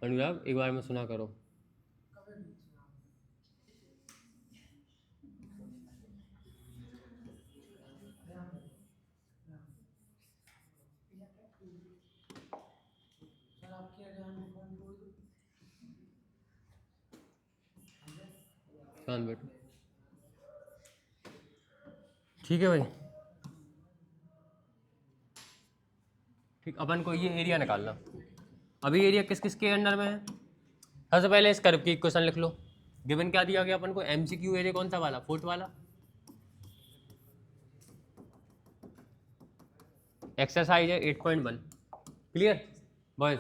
अनुराग एक बार में सुना करो। शांत बैठो, ठीक है भाई, ठीक। अपन को ये एरिया निकालना, अभी एरिया किस किस के अंडर में है। सबसे पहले इस कर्व की इक्वेशन लिख लो, गिवन क्या दिया गया अपन को, एमसीक्यू एरिया कौन सा वाला, 4th वाला, एक्सरसाइज है 8.1, क्लियर बॉयज।